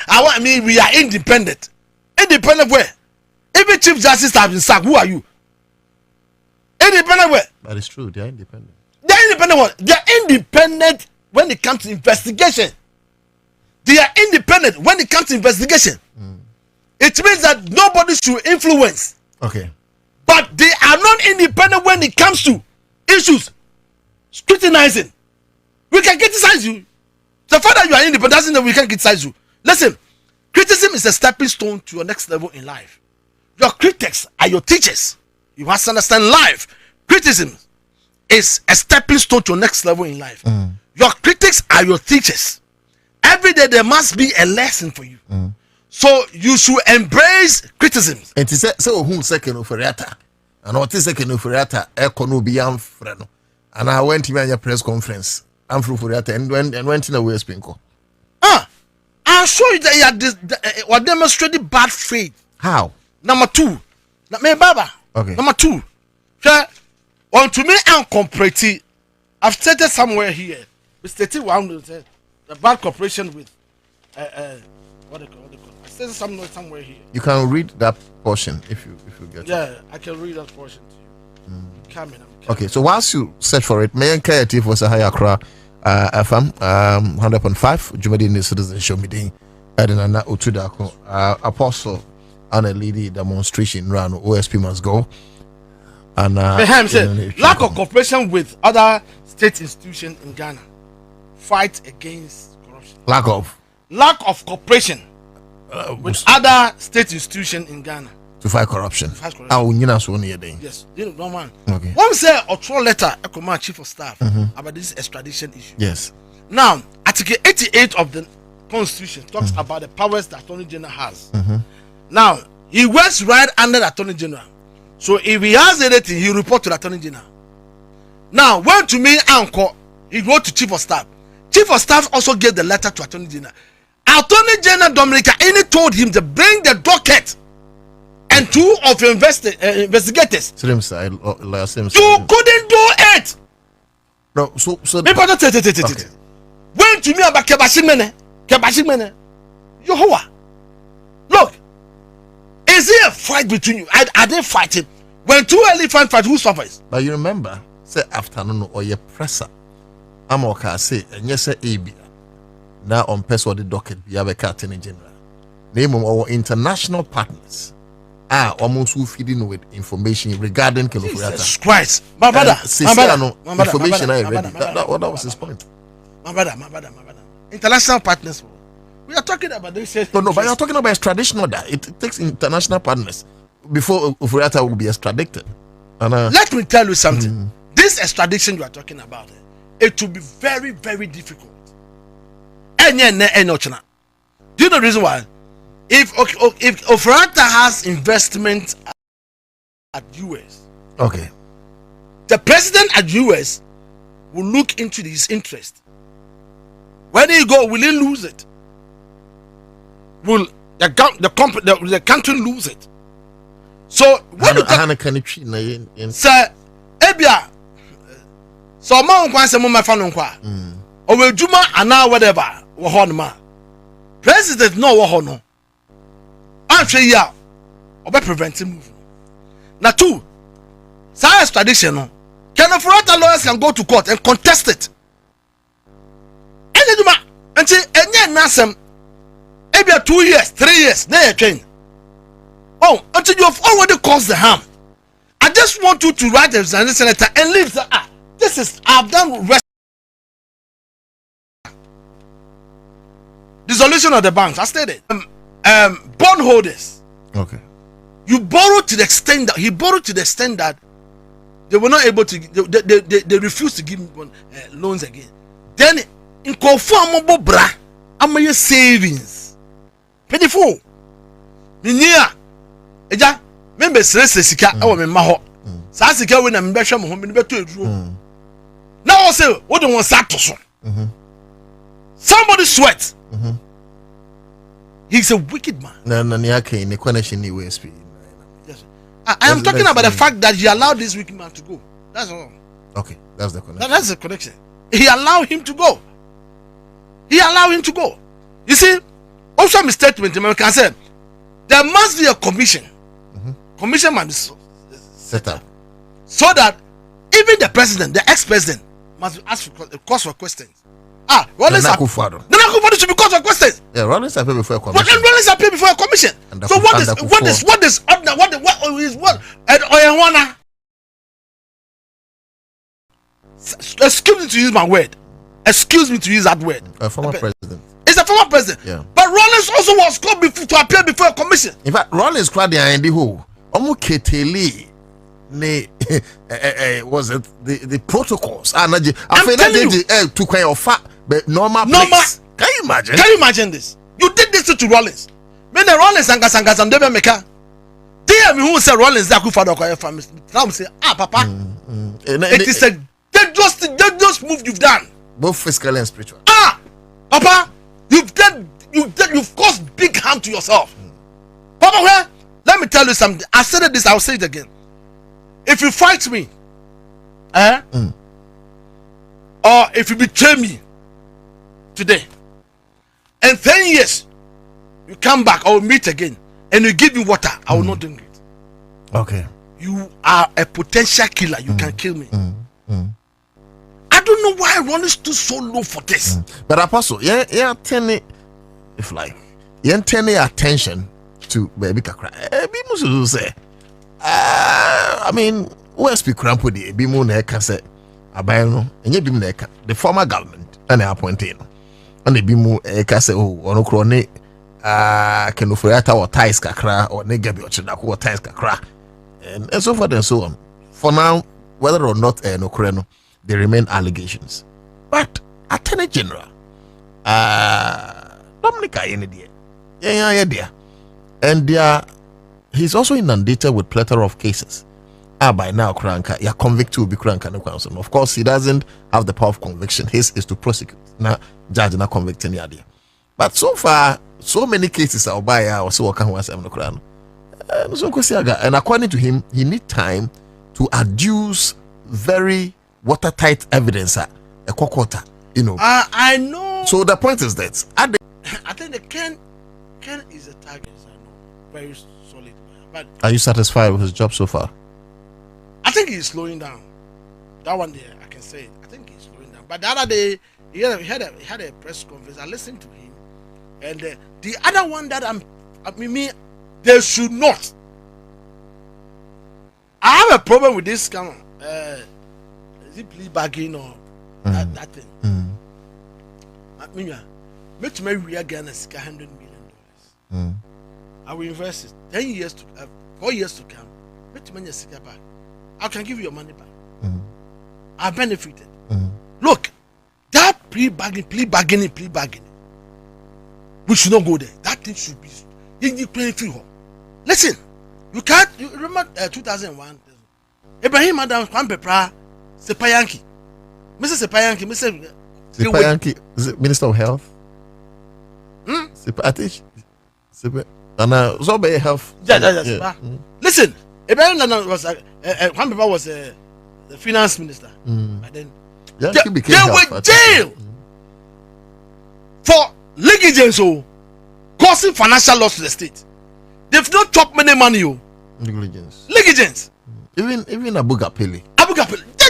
we are independent. Independent where? Even Chief Justice have been sacked. Who are you? Independent where? But it's true, they are independent. They are independent what? They are independent when it comes to investigation. They are independent when it comes to investigation. It means that nobody should influence. Okay. But they are not independent when it comes to issues. Scrutinizing. We can criticize you. The fact that you are independent doesn't mean we can criticize you. Listen, criticism is a stepping stone to your next level in life. Your critics are your teachers. You must understand life. Criticism is a stepping stone to your next level in life. Your critics are your teachers. Every day there must be a lesson for you. So you should embrace criticism. And to say so who second offerata. And what is second offerata ekono be amfreno. And I went to my press conference. I'm from Furiata and went in a way spinko. I'll show you that you are demonstrating bad faith. How? Number two. Baba. Okay. Number two. On to me and comparative. I've stated somewhere here. We stated one the bad cooperation with what they call. I stated somewhere here. You can read that portion if you get it. Yeah, I can read that portion to you. I'm coming. Okay, so whilst you search for it, Mayan Kayati for Accra100.5FM, 100.5, Jumadi in the Citizen Show meeting, Edinana Utudako, Apostle, and a lady demonstration run, OSP must go. And lack of cooperation with other state institutions in Ghana, fight against corruption. Lack of cooperation with other state institutions in Ghana. To fight corruption. Yes, you know, man. Okay. One say a troll letter, a command chief of staff about this extradition issue. Yes. Now, Article 88 of the Constitution talks about the powers the Attorney General has. Now, he works right under the Attorney General. So if he has anything, he report to the Attorney General. Now, when to me Anko, he wrote to Chief of Staff. Chief of Staff also gave the letter to Attorney General. Attorney General Dominica Eni told him to bring the docket and two of your investigators. You couldn't do it. No, so okay. When to me about Kebashimene, Yehovah. Look, is there a fight between you? Are they fighting? When two elephants fight, who suffers? But you remember, say afternoon or your presser. I'm okay, say, and yes, say AB. Now on person the docket be have a Attorney General. Name of our international partners. Almost who feeding with information regarding Jesus Christ. My brother. Information already. That was his point. My brother. International partners. We are talking about this. No, but you're talking about extradition order. It takes international partners before Ufuriata will be extradited. And, let me tell you something. This extradition you are talking about, it will be very, very difficult. Do you know the reason why? If Ufuriata has investment at US, okay, the president at US will look into his interest. Where do you go? Will he lose it? Will the country lose it? So when you sir, Ebia, so man kwan se mo me fa no kwa. O we djuma ana whatever wo ho no ma. President no wo ho no. Anhwe ya obe prevent move. Na two, sa extradition no. Can Ufuriata lawyers can go to court and contest it. Any djuma until enye nasem maybe 2 years, 3 years, they train. Oh, until you have already caused the harm. I just want you to write the resignation letter and leave the I've done rest. dissolution of the banks. I stated bondholders. Okay. You borrow to the extent that he borrowed to the extent that they were not able to. They refused to give him loans again. Then in conform bra, I'm savings. Pitiful. Minia, eja. Remember, sika. I want me maho. Sa sika we na me behwe mo ho me beto eduro. Now I say, what do you want to so? Somebody sweat. He's a wicked man. Yes. I am talking about the fact that he allowed this wicked man to go. That's all. Okay, that's the connection. That's the connection. He allowed him to go. He allowed him to go. You see, also my statement, American said, there must be a commission. Commission must be set up. So that even the president, the ex-president, must ask for cause for questions. Rollins should be called for questions. Yeah, Rollins are paid before a commission. Rollins are paid before a commission. So what excuse me to use my word. Excuse me to use that word. A former president. It's a former president. Yeah. But Rollins also was called to appear before a commission. In fact, Rollins cried the IND who Keteli. Was it the protocols? I'm telling you, to kind of normal. Can you imagine? Can you imagine this? You did this to Rollins. When the Rollins and Debe Meka, they who say Rollins that could father family. Now say, Papa, it is a dangerous move you've done, both physical and spiritual. Papa, you've caused big harm to yourself. Papa, let me tell you something. I said this, I'll say it again. If you fight me, or if you betray me today, and 10 years you come back or meet again and you give me water, I will not drink it. Okay. You are a potential killer. You can kill me. I don't know why Ron is too so low for this. But Apostle, turning attention to baby kakra. Musu say. I mean, who speak crampo the Bimu Neka say Abayno, and you Bim Neka, the former government, and appointed. And the Bimu Eka say, oh, or no crone, can offer or ties kakra or negabi or chinaku or ties kakra, and so forth and so on. For now, whether or not no creno, they remain allegations. But Attorney General, Dominica, yeah, and they are. He's also inundated with plethora of cases. By now, Kranka, you're convicted to be Kranka no counsel. Of course, he doesn't have the power of conviction. His is to prosecute. Now, judge not convicting the idea. But so far, so many cases are by or so can was no crown. And according to him, he need time to adduce very watertight evidence. A quarter, you know. I know. So the point is that I think the Ken is a target. I know, very solid. But are you satisfied with his job so far? I think he's slowing down. That one there, I can say it. I think he's slowing down. But the other day, he had a press conference. I listened to him, and the other one that they should not. I have a problem with this kind of is it plea bargain or that thing? I mean, make me real again as $100 million. I will invest it 10 years to 4 years to come. Make me back. I can give you your money back. I benefited. Look, that plea bargaining. We should not go there. That thing should be in playing free. Listen, you can't. You remember 2001? Ibrahim Adam Kwampepra Sepayanki, Mr. Sepayanki, Mr. Sepayanki, is it Minister of Health? Sepatish, Zobe Health. Yeah. Listen, Ibrahim Adam was Kwampepra was the finance minister, but then they were jailed for negligence, causing financial loss to the state. They've not chopped many money. Negligence. Even Abuga Pele.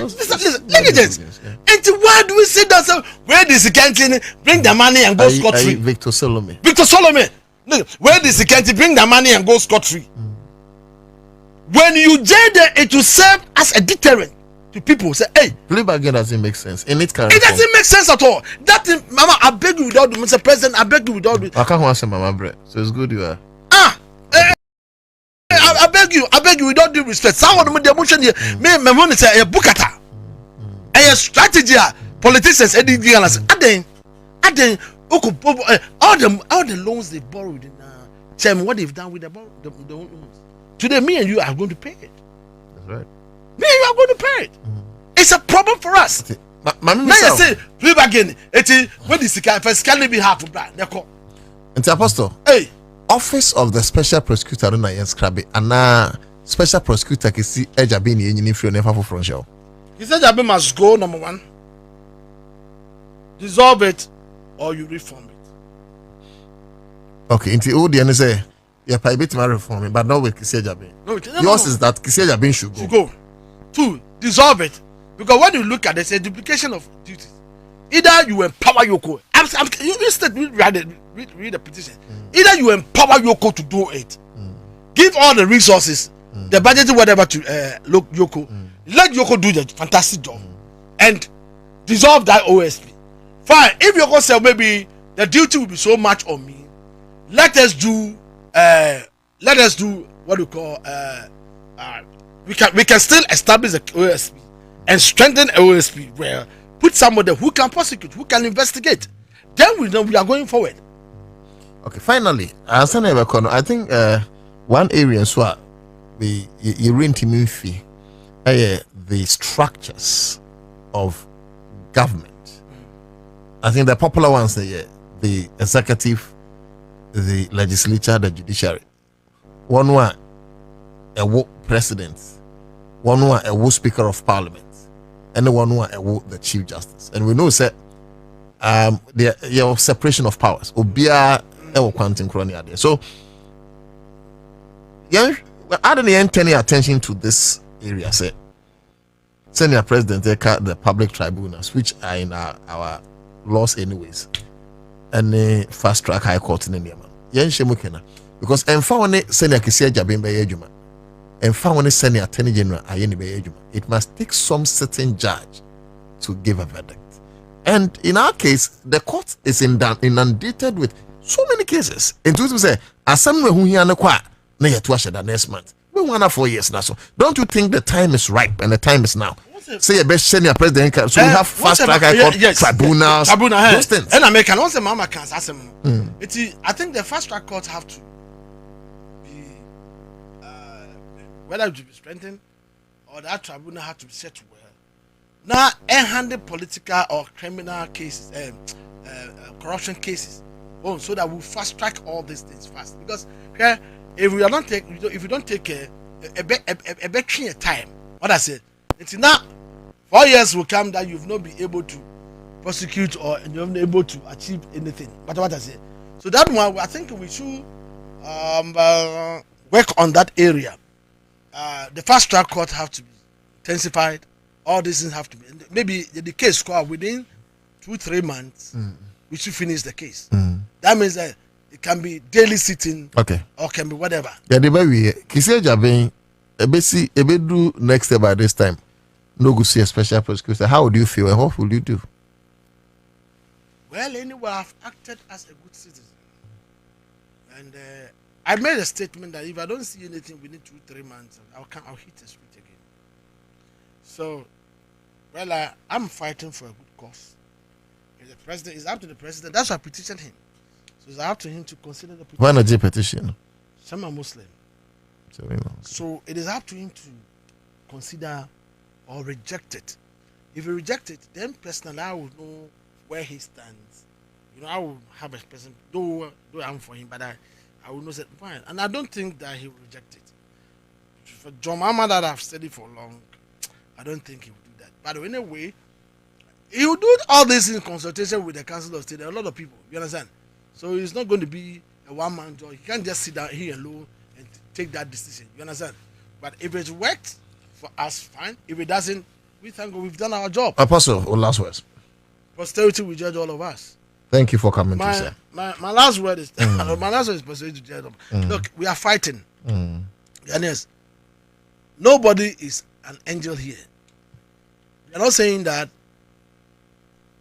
Listen, negligence. And why do we say that? Where does the country bring the money and go scot free? Victor Solomon. Where does the country bring the money and go scot free? When you jail there, it will serve as a deterrent to people. Say, hey, plea bargain doesn't make sense. In it doesn't make sense at all. That thing, Mama, I beg you without Mr. President, I beg you without. I can't answer Mama bread, so it's good you are. I beg you without due respect. Some of the emotion here, me, my money say a bookata, a strategy. Politicians, adding, all the loans they borrowed in tell me what they've done with the loans. Today, me and you are going to pay it. That's right. Me and you are going to pay it. It's a problem for us. Okay. Now you say, plea bargain. It is when this first can be half of that. And the Apostle, hey, Office of the Special Prosecutor don't yen scrabby and Special Prosecutor can see Eja being in if you never for front show. He said Jabe must go, number one. Dissolve it or you reform it. Okay, into old and say, yeah, private marriage reform, but not with Kisia Jabe. No, yours is that Kisia Jabe should go. 2, dissolve it. Because when you look at it, it's a duplication of duties. Either you empower Yoko. Read the petition. Either you empower Yoko to do it, give all the resources, the budget, whatever to Yoko. Let Yoko do the fantastic job and dissolve that OSP. Fine. If Yoko say maybe the duty will be so much on me, let us do what we call we can still establish the OSP and strengthen OSP where put somebody who can prosecute, who can investigate. Then we know we are going forward. Okay, finally, I think one area as well, you rent me fee, the structures of government. I think the popular ones are the executive, the legislature, the judiciary. One a president, one a speaker of parliament, and one the chief justice. And we know that the separation of powers. Obia quantum chronia there. So I don't pay attention to this area. Say senior president the public tribunals, which are in our laws anyways, and the fast track high court in the man. Because senior Kisia Jabin by Ejuma, and senior attorney general Ayeni by Ejuma. It must take some certain judge to give a verdict. And in our case, the court is inundated with so many cases. And to say, as someone who here na yet wash the next month. We want 4 years now. So don't you think the time is ripe and the time is now? Say a best senior president. So we have fast track court, tribunals, those things. And American also mama can ask them. I think the fast track courts have to be whether to be strengthened or that tribunal have to be set well. Now, handle political or criminal cases, corruption cases, so that we fast track all these things fast. Because if we don't take a better time, what I said, it's now 4 years will come that you've not been able to prosecute or you're not able to achieve anything. But what I said, so that one I think we should work on that area. The fast track court have to be intensified. All these things have to be maybe the case score within 2-3 months. We should finish the case. That means that it can be daily sitting, okay, or can be whatever. Yeah, the way we Kisia Jabin do next step by this time. No go see a special prosecutor. How would you feel and what will you do? Well, anyway, I've acted as a good citizen, and I made a statement that if I don't see anything within 2-3 months, I'll hit the street again. So, well, I'm fighting for a good cause. If the president is up to the president, that's why I petitioned him. So it's up to him to consider the petition. Why not the petition? Some are Muslim. So it is up to him to consider or reject it. If he rejects it, then personally I will know where he stands. I will have a person, though I'm for him, but I will know that fine. And I don't think that he will reject it. For John Mama that I've studied for long, I don't think he will do that. But anyway, he will do all this in consultation with the Council of State. There are a lot of people, you understand? So it's not going to be a one-man job. He can't just sit down here alone and take that decision. You understand? But if it works for us, fine. If it doesn't, we thank God we've done our job. Apostle, last words. Posterity will judge all of us. Thank you for coming to say. My last word is my last word is posterity to judge them. Look, we are fighting. Yes, nobody is an angel here. We are not saying that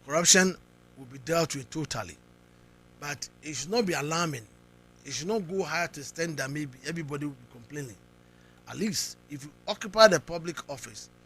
corruption will be dealt with totally, but it should not be alarming. It should not go higher to the extent that maybe everybody will be complaining. At least, if you occupy the public office,